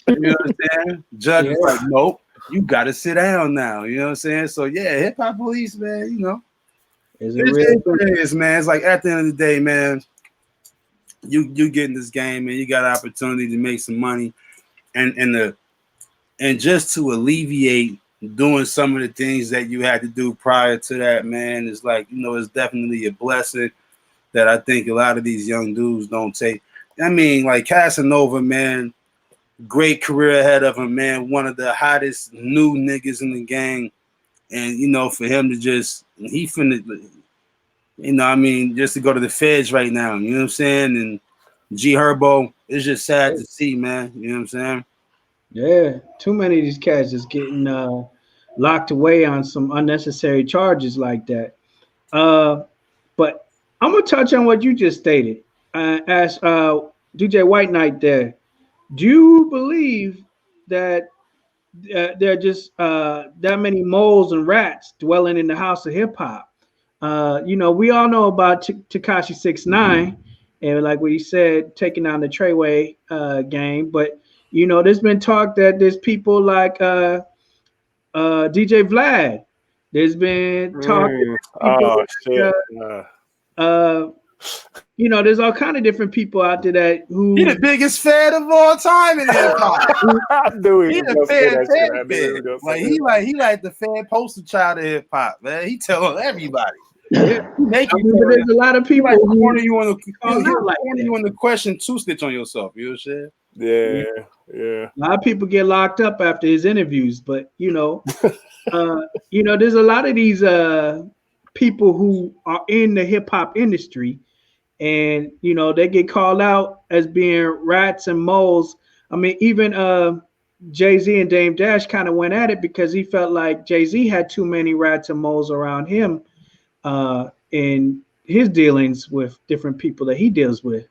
You know what I'm saying? Judge was like, nope, you got to sit down now. You know what I'm saying? So, yeah, hip hop police, man, Is it real? It is, man. It's like at the end of the day, man, you get in this game and you got an opportunity to make some money and just to alleviate doing some of the things that you had to do prior to that, man, is like, it's definitely a blessing that I think a lot of these young dudes don't take. I mean, like Casanova, man, great career ahead of him, man. One of the hottest new niggas in the gang. And, for him to just just to go to the feds right now, you know what I'm saying? And G Herbo, it's just sad to see, man. You know what I'm saying? Yeah, too many of these cats just getting locked away on some unnecessary charges like that. But I'm gonna touch on what you just stated. As DJ White Knight there, do you believe that there are just that many moles and rats dwelling in the house of hip hop? We all know about Tekashi 69 and like what he said, taking on the Treyway gang, but there's been talk that there's people like DJ Vlad. There's been talk. There's all kind of different people out there that who. He the biggest fan of all time in hip hop. He the fan. He like the fan poster child of hip hop, man. He tell everybody. There's a lot of people who corner you on the question to stitch on yourself. You know what I'm saying? Yeah. A lot of people get locked up after his interviews, but there's a lot of these people who are in the hip hop industry, and they get called out as being rats and moles. I mean, even Jay-Z and Dame Dash kind of went at it because he felt like Jay-Z had too many rats and moles around him in his dealings with different people that he deals with.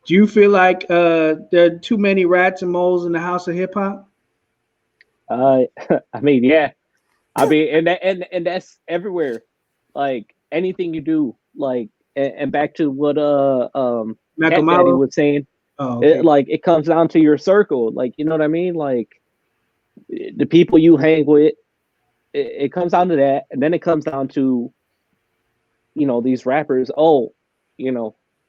Do you feel like there are too many rats and moles in the house of hip hop? I mean, yeah. I mean, and that's everywhere. Like anything you do, like, and back to what Cat Daddy was saying. Oh, okay. It comes down to your circle. Like, you know what I mean? Like the people you hang with. It comes down to that, and then it comes down to, these rappers. Oh,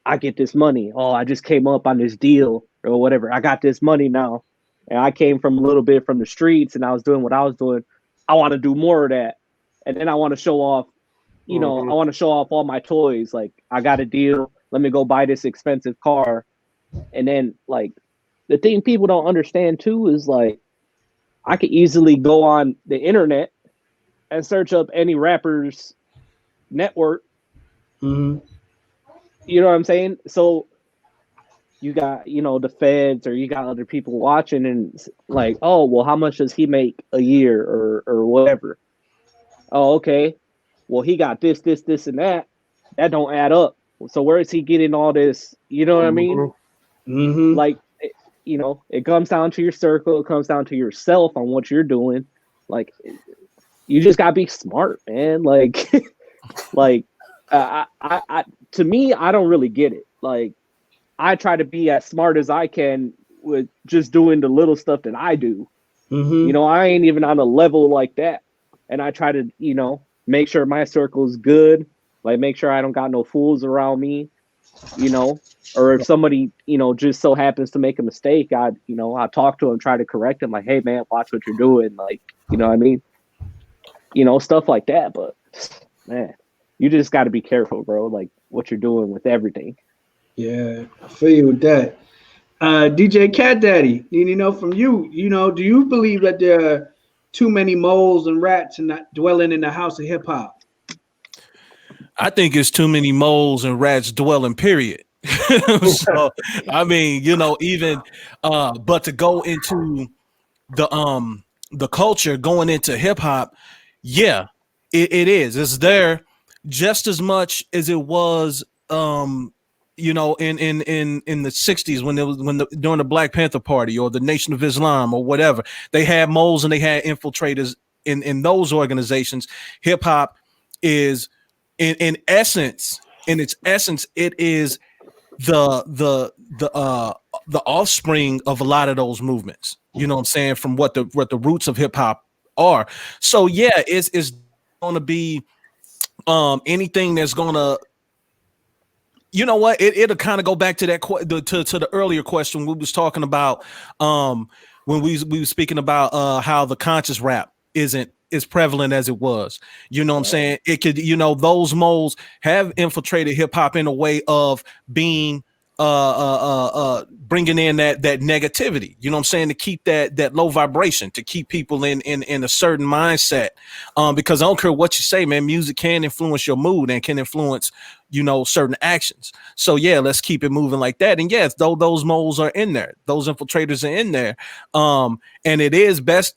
I get this money. Oh, I just came up on this deal or whatever. I got this money now. And I came from a little bit from the streets and I was doing what I was doing. I want to do more of that. And then I want to show off, I want to show off all my toys. Like, I got a deal. Let me go buy this expensive car. And then, like, the thing people don't understand too is, like, I could easily go on the internet and search up any rapper's network. Mhm. You know what I'm saying? So you got, the feds, or you got other people watching, and like, oh, well, how much does he make a year, or whatever? Oh, okay. Well, he got this, and that. That don't add up. So where is he getting all this? You know what I mean? Mhm. Like, it comes down to your circle. It comes down to yourself on what you're doing. Like, you just gotta be smart, man. Like, like, to me, I don't really get it. Like, I try to be as smart as I can with just doing the little stuff that I do. Mhm. I ain't even on a level like that. And I try to, make sure my circle is good. Like, make sure I don't got no fools around me, or if somebody, just so happens to make a mistake, I talk to them, try to correct them. Like, hey man, watch what you're doing. Like, you know what I mean? Stuff like that. But man, you just got to be careful, bro. Like what you're doing with everything. Yeah, I feel you with that. DJ Cat Daddy, need to know from you. Do you believe that there are too many moles and rats and not dwelling in the house of hip hop? I think it's too many moles and rats dwelling, period. So I mean, even but to go into the culture, going into hip hop, yeah, it is. It's there just as much as it was in the 60s during the Black Panther Party or the Nation of Islam or whatever. They had moles and they had infiltrators in those organizations. Hip hop is in essence, it is the offspring of a lot of those movements. You know what I'm saying? From what the roots of hip hop are. So yeah, it's going to be anything that's going to, you know what, it'll kind of go back to that to the earlier question we was talking about when we were speaking about how the conscious rap isn't as prevalent as it was. You know what I'm saying? It could, those moles have infiltrated hip hop in a way of being bringing in that negativity, you know what I'm saying, to keep that low vibration, to keep people in a certain mindset, because I don't care what you say, man, music can influence your mood and can influence certain actions. So yeah, let's keep it moving like that. And yes, though those moles are in there, those infiltrators are in there, and it is best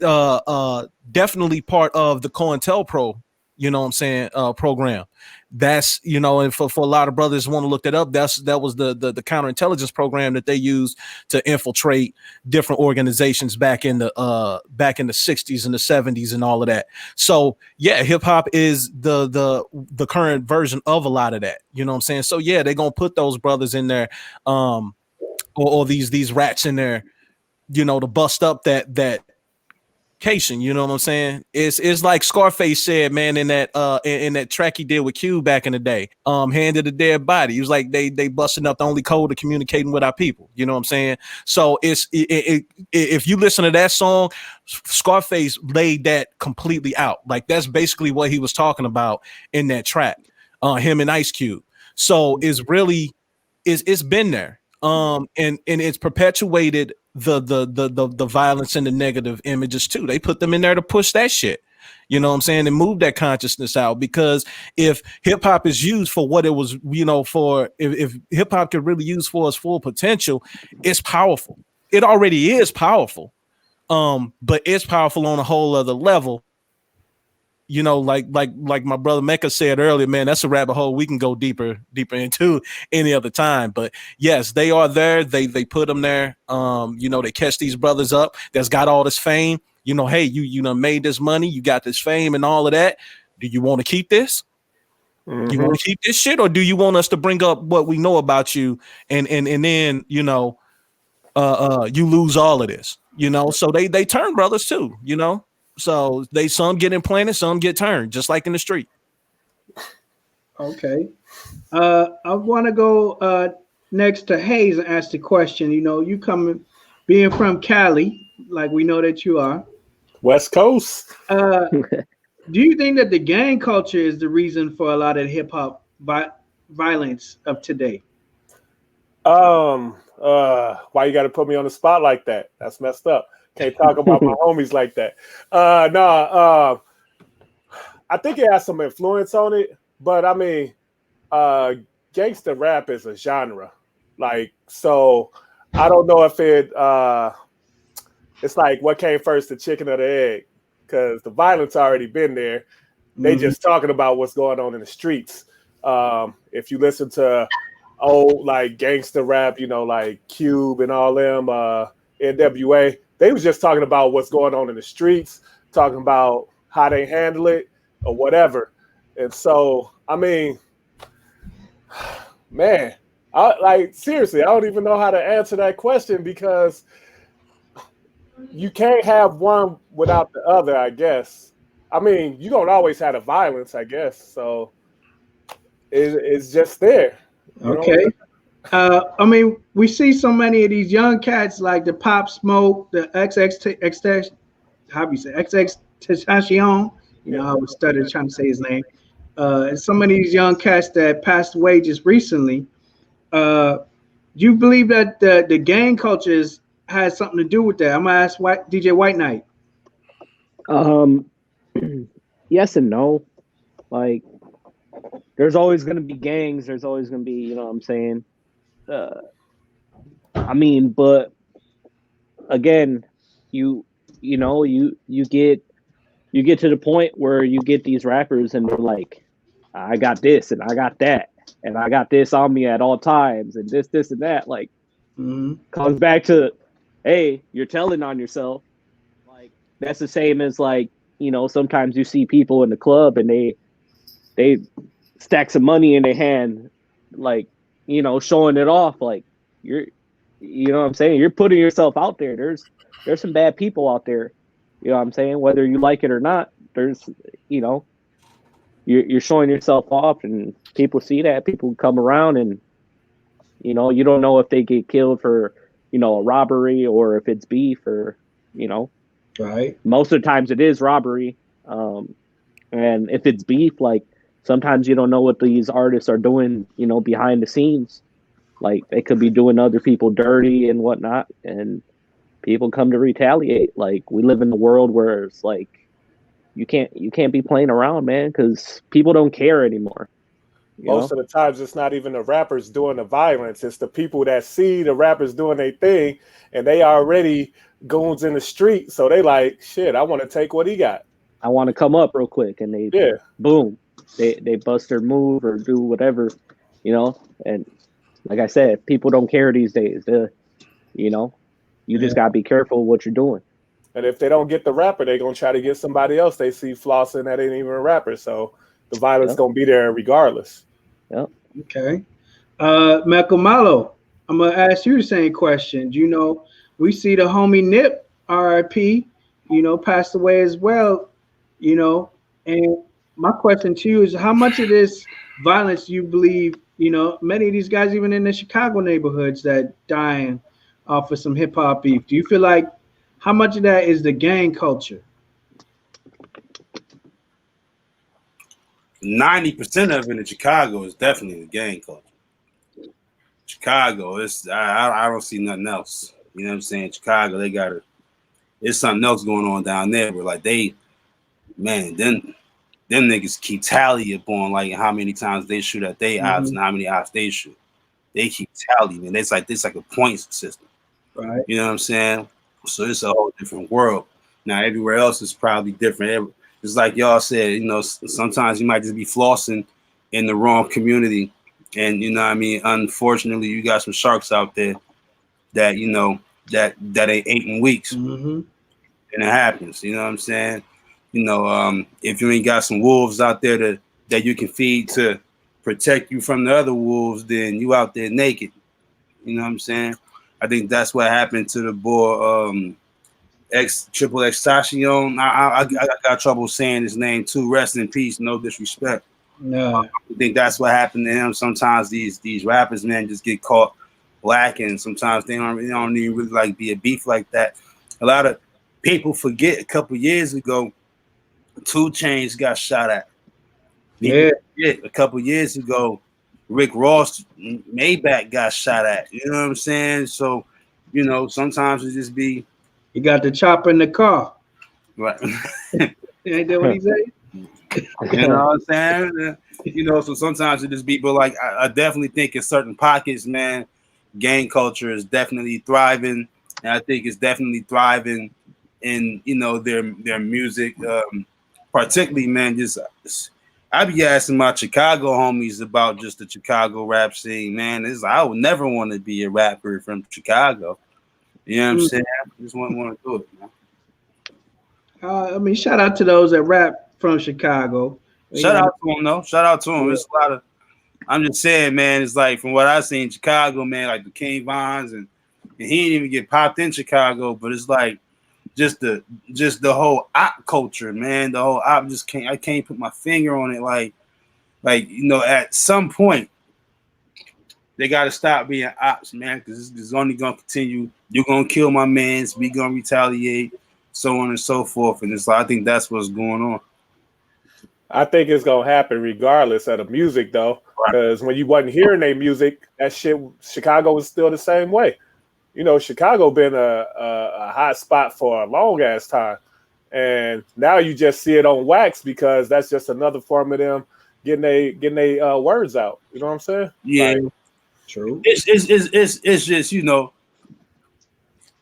definitely part of the COINTELPRO, you know what I'm saying, program. That's, and for a lot of brothers want to look that up, that was the counterintelligence program that they used to infiltrate different organizations back in the 60s and the 70s and all of that. So yeah, hip hop is the current version of a lot of that, you know what I'm saying? So yeah, they're gonna put those brothers in there, or these rats in there, to bust up that you know what I'm saying? It's like Scarface said, man, in that track he did with Q back in the day, Hand of the Dead Body. He was like, they busting up the only code to communicating with our people. You know what I'm saying? So if you listen to that song, Scarface laid that completely out. Like that's basically what he was talking about in that track, him and Ice Cube. So it's been there. And it's perpetuated the violence and the negative images too. They put them in there to push that shit, you know what I'm saying, and move that consciousness out. Because if hip hop is used for what it was, if hip hop could really use for its full potential, it's powerful. It already is powerful, but it's powerful on a whole other level. Like my brother Mecca said earlier, man, that's a rabbit hole we can go deeper into any other time. But yes, they are there. They put them there. They catch these brothers up that's got all this fame. Hey, you done made this money, you got this fame and all of that. Do you want to keep this? Mm-hmm. You want to keep this shit, or do you want us to bring up what we know about you and then you lose all of this? So they turn brothers too, So some get implanted, some get turned, just like in the street. Okay. I want to go next to Hayes and ask the question. You being from Cali, like we know that you are. West Coast. Do you think that the gang culture is the reason for a lot of hip hop violence of today? Why you got to put me on the spot like that? That's messed up. Can't talk about my homies like that. I think it has some influence on it, but I mean, gangster rap is a genre. Like, so I don't know if it's like what came first, the chicken or the egg, because the violence already been there. They just talking about what's going on in the streets. If you listen to old like gangster rap, like Cube and all them, NWA, they was just talking about what's going on in the streets, talking about how they handle it or whatever. And so, I mean, man, seriously, I don't even know how to answer that question because you can't have one without the other, I guess. I mean, you don't always have the violence, I guess. So it's just there. Okay. I mean, we see so many of these young cats like the Pop Smoke, the XX, how do you say, XXXTentacion. I was stuttering trying to say his name. And some of these young cats that passed away just recently. Do you believe that the gang culture has something to do with that? I'm gonna ask DJ White Knight. Yes and no. Like, there's always going to be gangs. There's always going to be, you know what I'm saying? I mean, but again, you get to the point where you get these rappers and they're like, I got this and I got that and I got this on me at all times and this and that. Like, comes back to, hey, you're telling on yourself. Like, that's the same as like, sometimes you see people in the club and they stack some money in their hand, like, showing it off. Like, you know what I'm saying? You're putting yourself out there. There's some bad people out there. You know what I'm saying? Whether you like it or not, there's, you're showing yourself off and people see that. People come around and, you don't know if they get killed for, a robbery or if it's beef or, Right. Most of the times it is robbery. And if it's beef, like, sometimes you don't know what these artists are doing, behind the scenes. Like, they could be doing other people dirty and whatnot, and people come to retaliate. Like, we live in a world where it's like you can't be playing around, man, because people don't care anymore. Most of the times, it's not even the rappers doing the violence; it's the people that see the rappers doing their thing, and they already goons in the street, so they like, shit, I want to take what he got. I want to come up real quick, and they boom. They bust their move or do whatever, and like I said, people don't care these days. You just gotta be careful what you're doing. And if they don't get the rapper, they're gonna try to get somebody else they see flossing that ain't even a rapper. So the violence gonna be there regardless. Yep. Okay. Malcolm Malo, I'm gonna ask you the same question. We see the homie Nip, RIP, passed away as well, and my question to you is how much of this violence you believe, many of these guys, even in the Chicago neighborhoods, that dying off of some hip hop beef. Do you feel like how much of that is the gang culture? 90% of it in Chicago is definitely the gang culture. Chicago, I don't see nothing else. You know what I'm saying? Chicago, there's something else going on down there, but like them niggas keep tally upon like how many times they shoot at they ops and how many ops they shoot. They keep tally, man. It's like a points system. Right. You know what I'm saying? So it's a whole different world. Now everywhere else is probably different. It's like y'all said, sometimes you might just be flossing in the wrong community. And unfortunately you got some sharks out there that that ain't 8 weeks. And it happens, you know what I'm saying? If you ain't got some wolves out there that you can feed to protect you from the other wolves, then you out there naked. You know what I'm saying? I think that's what happened to the boy XXXTentacion. I got trouble saying his name too. Rest in peace, no disrespect. No. I think that's what happened to him. Sometimes these rappers, man, just get caught lacking. Sometimes they don't even really like be a beef like that. A lot of people forget a couple years ago, 2 Chainz got shot at. A couple years ago, Rick Ross, Maybach got shot at. You know what I'm saying? So, sometimes it just be. You got the chopper in the car. Right. Ain't that what he said? You know what I'm saying? You know, so sometimes it just be, but like I definitely think in certain pockets, man, gang culture is definitely thriving, and I think it's definitely thriving in their music, particularly, man. Just I be asking my Chicago homies about just the Chicago rap scene, man. It's I would never want to be a rapper from Chicago. You know what I'm saying? I just want to do it, man. I mean, shout out to those that rap from Chicago. Shout out to him, though. Shout out to him. It's a lot of. I'm just saying, man. It's like from what I see in Chicago, man. Like the King Vons, and he didn't even get popped in Chicago, but it's like just the whole op culture, man. The whole op I can't put my finger on it. Like at some point they got to stop being ops, man, because this is only gonna continue. You're gonna kill my mans. We gonna retaliate, so on and so forth. And it's like I think that's what's going on. I think it's gonna happen regardless of the music, though, because when you wasn't hearing their music, that shit, Chicago was still the same way. You know, Chicago been a hot spot for a long ass time, and now you just see it on wax because that's just another form of them getting they words out. You know what I'm saying? Yeah, like, true. It's just the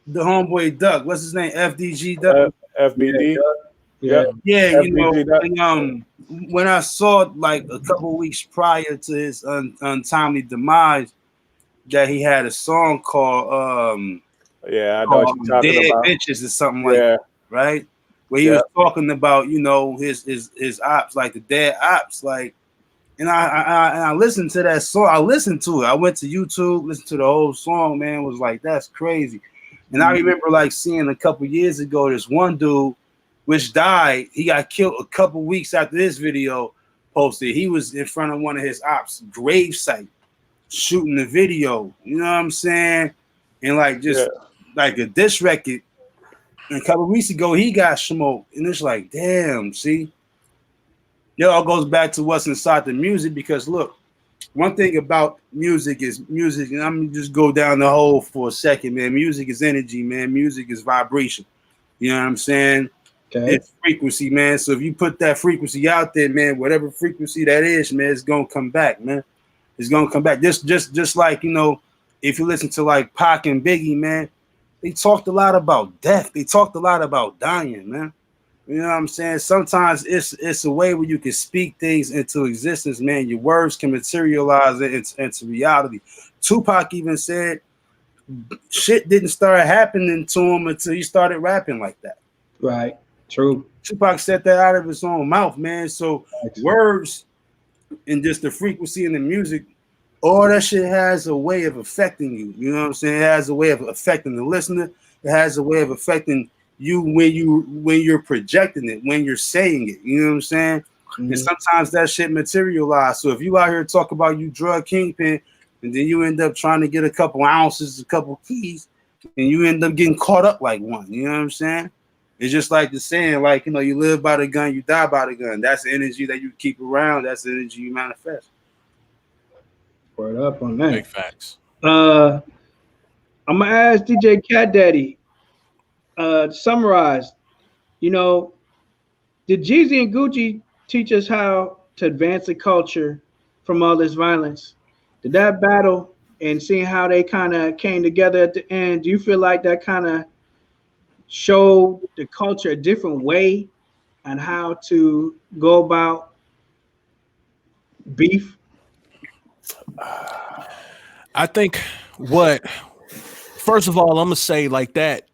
homeboy Duck. What's his name? FDG Duck. FBD. Yeah. Yeah, FBG when I saw like a couple weeks prior to his untimely demise, that he had a song called I know what you're talking Dead about. Bitches or something like that, right? Where he was talking about his ops, like the dead ops, like, and I listened to that song. I listened to it. I went to YouTube, listened to the whole song, man. Was like, that's crazy. And I remember like seeing a couple years ago this one dude which died. He got killed a couple weeks after this video posted. He was in front of one of his ops' gravesite shooting the video. You know what I'm saying? And like just like a diss record. And a couple weeks ago, he got smoked. And it's like, damn, see? It all goes back to what's inside the music, because look, one thing about music is music, and I'm gonna just go down the hole for a second, man. Music is energy, man. Music is vibration. You know what I'm saying? Okay. It's frequency, man. So if you put that frequency out there, man, whatever frequency that is, man, it's gonna come back, man. It's gonna come back. Just like, if you listen to like Pac and Biggie, man, they talked a lot about death. They talked a lot about dying, man. You know what I'm saying? Sometimes it's a way where you can speak things into existence, man. Your words can materialize it into reality. Tupac even said shit didn't start happening to him until he started rapping like that. Right. True. Tupac said that out of his own mouth, man. So words and just the frequency in the music, all that shit has a way of affecting you. You know what I'm saying? It has a way of affecting the listener. It has a way of affecting you when you're projecting it, when you're saying it. You know what I'm saying? Mm-hmm. And sometimes that shit materialize. So if you out here talk about you drug kingpin, and then you end up trying to get a couple ounces, a couple keys, and you end up getting caught up like one. You know what I'm saying? It's just like the saying, like, you live by the gun, you die by the gun. That's the energy that you keep around. That's the energy you manifest. Word up on that. Big facts. I'm gonna ask DJ Cat Daddy to summarize. Did Jeezy and Gucci teach us how to advance the culture from all this violence? Did that battle and seeing how they kind of came together at the end, do you feel like that kind of showed the culture a different way on how to go about beef? I think first of all, I'm gonna say like that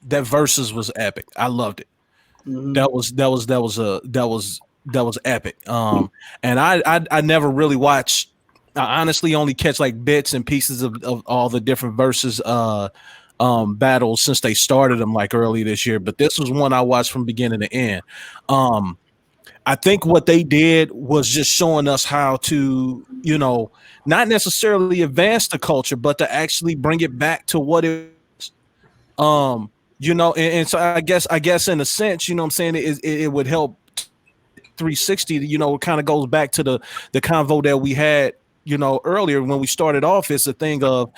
versus was epic. I loved it. Mm-hmm. That was epic. And I never really watched. I honestly only catch like bits and pieces of all the different verses battles since they started them like early this year. But this was one I watched from beginning to end. I think what they did was just showing us how to, not necessarily advance the culture, but to actually bring it back to what it is. And so I guess in a sense, you know what I'm saying, it would help 360, it kind of goes back to the convo that we had, earlier when we started off. It's a thing of,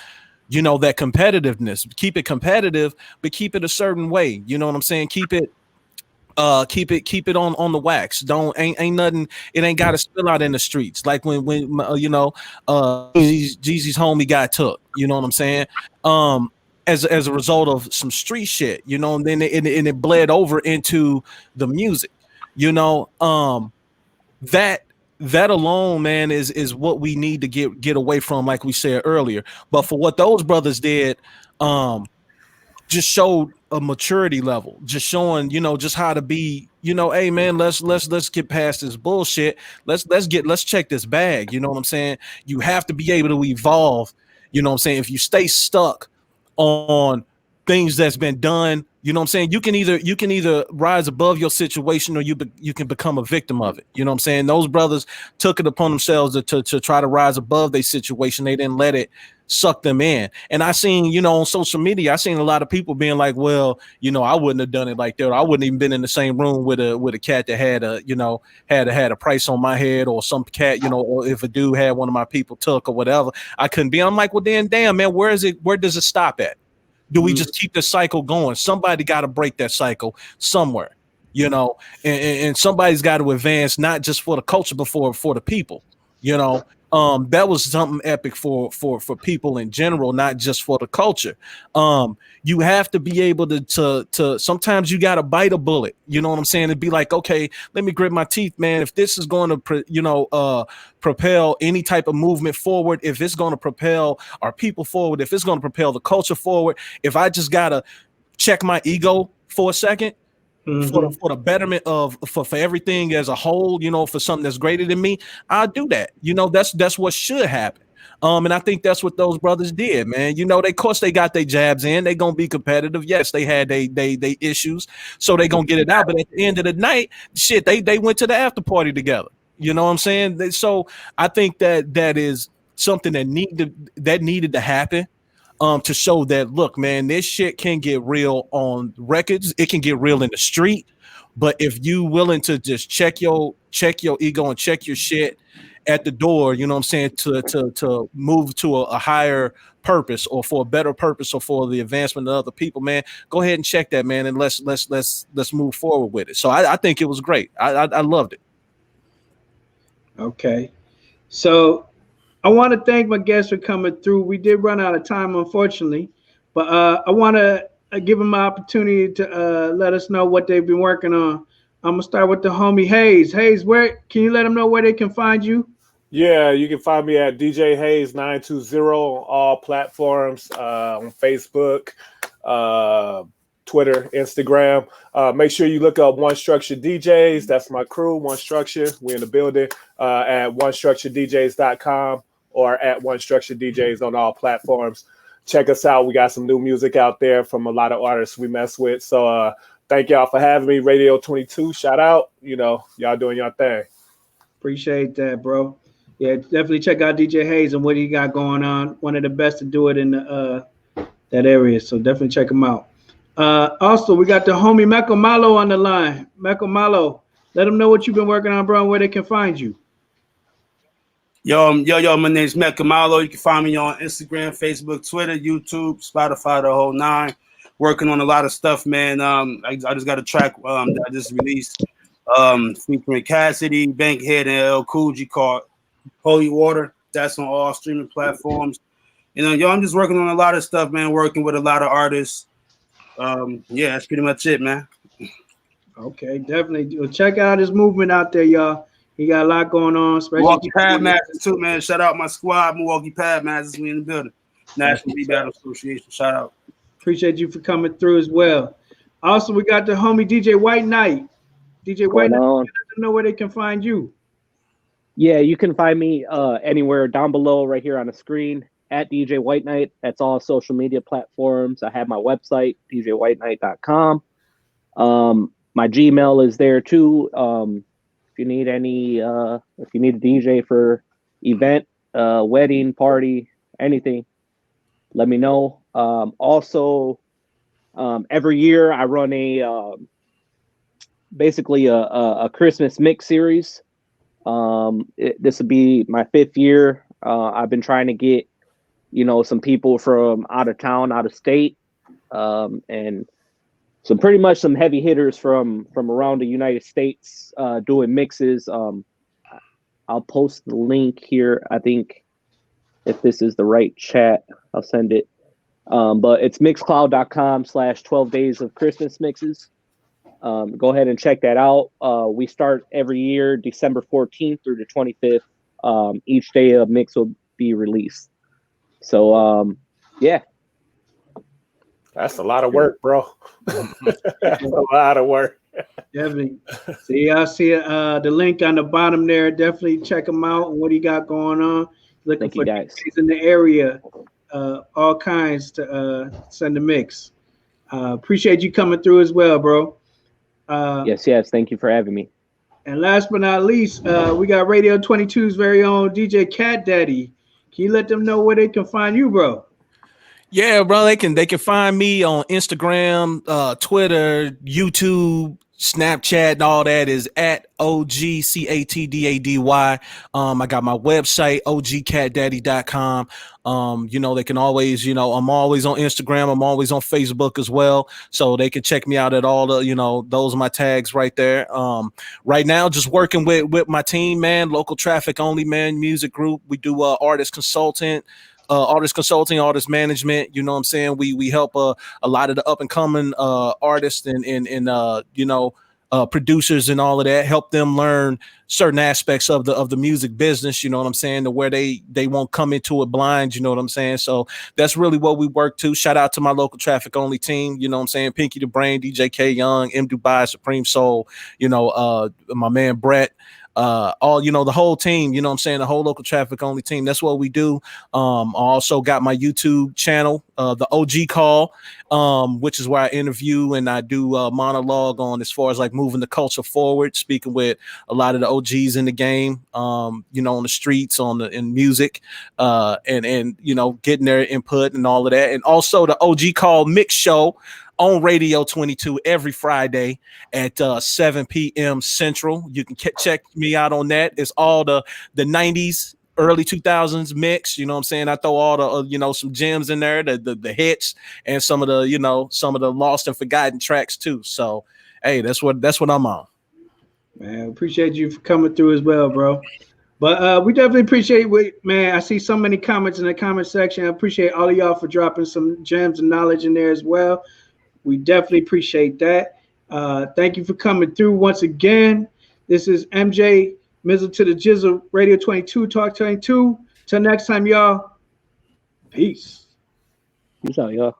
that competitiveness. Keep it competitive, but keep it a certain way. You know what I'm saying? Keep it Keep it on the wax. Don't ain't nothing. It ain't got to spill out in the streets. Like when Jeezy's homie got took. You know what I'm saying? As a result of some street shit. You know, and then it bled over into the music. You know, that alone, man, is what we need to get away from, like we said earlier. But for what those brothers did, just showed a maturity level, just showing, you know, just how to be, you know, hey man, let's get past this bullshit. Let's check this bag. You know what I'm saying? You have to be able to evolve. You know what I'm saying? If you stay stuck on things that's been done, you know what I'm saying? You can either rise above your situation, or you can become a victim of it. You know what I'm saying? Those brothers took it upon themselves to try to rise above their situation. They didn't let it suck them in. And I seen, you know, on social media, I seen a lot of people being like, well, you know, I wouldn't have done it like that. I wouldn't even been in the same room with a cat that had a price on my head, or some cat, you know, or if a dude had one of my people took or whatever, I couldn't be. I'm like, well, then damn, man, where does it stop at? Do we just keep the cycle going? Somebody got to break that cycle somewhere, you know, and somebody's got to advance, not just for the culture, but for the people, you know. That was something epic for people in general, not just for the culture. You have to be able to sometimes you got to bite a bullet. You know what I'm saying? And be like, okay, let me grit my teeth, man. If this is going to, propel any type of movement forward, if it's going to propel our people forward, if it's going to propel the culture forward, if I just got to check my ego for a second, for the betterment of for everything as a whole, you know, for something that's greater than me, I'll do that. You know, that's what should happen. And I think that's what those brothers did, man. You know, of course they got their jabs in. They gonna be competitive. Yes, they had they issues, so they gonna get it out. But at the end of the night, shit, they went to the after party together. You know what I'm saying? So I think that is something that needed to happen. To show that, look, man, this shit can get real on records. It can get real in the street. But if you willing to just check your ego and check your shit at the door, you know what I'm saying, to move to a higher purpose, or for a better purpose, or for the advancement of other people, man, go ahead and check that, man, and let's move forward with it. So I think it was great. I loved it. Okay. So I want to thank my guests for coming through. We did run out of time, unfortunately, but I want to give them an opportunity to let us know what they've been working on. I'm gonna start with the homie Hayes. Hayes, where can you let them know where they can find you? Yeah, you can find me at DJ Hayes 920 on all platforms, on Facebook, Twitter, Instagram. Make sure you look up One Structure DJs. That's my crew, One Structure. We're in the building at onestructuredjs.com or at One Structure DJs on all platforms. Check us out. We got some new music out there from a lot of artists we mess with. So thank y'all for having me. Radio 22, shout out. You know, y'all doing your thing. Appreciate that, bro. Yeah, definitely check out DJ Hayes and what he got going on. One of the best to do it in that area. So definitely check him out. Also, we got the homie Mecca Malo on the line. Mecca Malo, let them know what you've been working on, bro, and where they can find you. Yo, my name's Mecca Malo. You can find me on Instagram, Facebook, Twitter, YouTube, Spotify, the whole nine. Working on a lot of stuff, man. I just got a track that I just released featuring Cassidy, Bankhead, and El Coogee called Holy Water. That's on all streaming platforms. You know, I'm just working on a lot of stuff, man. Working with a lot of artists. Yeah, that's pretty much it, man. Okay, definitely. Check out his movement out there, y'all. He got a lot going on. Milwaukee Pad Masters too, man. Shout out my squad, Milwaukee Pad Masters. We in the building. National Beat Battle Association. Shout out. Appreciate you for coming through as well. Also, we got the homie DJ White Knight. DJ White Knight, let them know where they can find you. Yeah, you can find me anywhere down below right here on the screen at DJ White Knight. That's all social media platforms. I have my website, djwhiteknight.com. My Gmail is there too. If you need if you need a DJ for event, wedding, party, anything, let me know. Also, every year I run basically a Christmas mix series. This will be my 5th year. I've been trying to get, some people from out of town, out of state, and So pretty much some heavy hitters from around the United States doing mixes. I'll post the link here. I think if this is the right chat, I'll send it. But it's mixcloud.com/12 days of Christmas mixes. Go ahead and check that out. We start every year, December 14th through the 25th. Each day a mix will be released. So, yeah. That's a lot of work, bro. That's a lot of work. Definitely. See, I see the link on the bottom there. Definitely check him out and what he got going on. Looking Thank for you, guys. DJs in the area, all kinds to send a mix. Appreciate you coming through as well, bro. Yes. Thank you for having me. And last but not least, we got Radio 22's very own DJ Cat Daddy. Can you let them know where they can find you, bro? Yeah, bro. They can find me on Instagram, Twitter, YouTube, Snapchat, and all that is at OGCATDADY. I got my website, ogcatdaddy.com. They can always, I'm always on Instagram. I'm always on Facebook as well. So they can check me out at all the, those are my tags right there. Right now, just working with my team, man, Local Traffic Only, man, music group. We do artist consulting, artist management. You know what I'm saying? We help a lot of the up and coming artists and producers and all of that, help them learn certain aspects of the music business, you know what I'm saying, to where they won't come into it blind, you know what I'm saying? So that's really what we work to. Shout out to my Local Traffic Only team, you know what I'm saying? Pinky the Brain, DJ K Young, M Dubai, Supreme Soul, my man Brett, all the whole team, you know what I'm saying, the whole Local Traffic Only team. That's what we do. I also got my YouTube channel, the OG Call, which is where I interview and I do monologue on as far as like moving the culture forward, speaking with a lot of the OGs in the game, on the streets, in music, and getting their input and all of that. And also the OG Call Mix Show on Radio 22 every Friday at 7 p.m. Central. You can check me out on that. It's all the 90s, early 2000s mix. You know what I'm saying? I throw all the, some gems in there, the hits, and some of the lost and forgotten tracks too. So, hey, that's what I'm on. Man, appreciate you for coming through as well, bro. But we definitely appreciate man. I see so many comments in the comment section. I appreciate all of y'all for dropping some gems and knowledge in there as well. We definitely appreciate that. Thank you for coming through once again. This is MJ Mizzle to the Jizzle, Radio 22, Talk 22. Till next time, y'all. Peace. Peace out, y'all.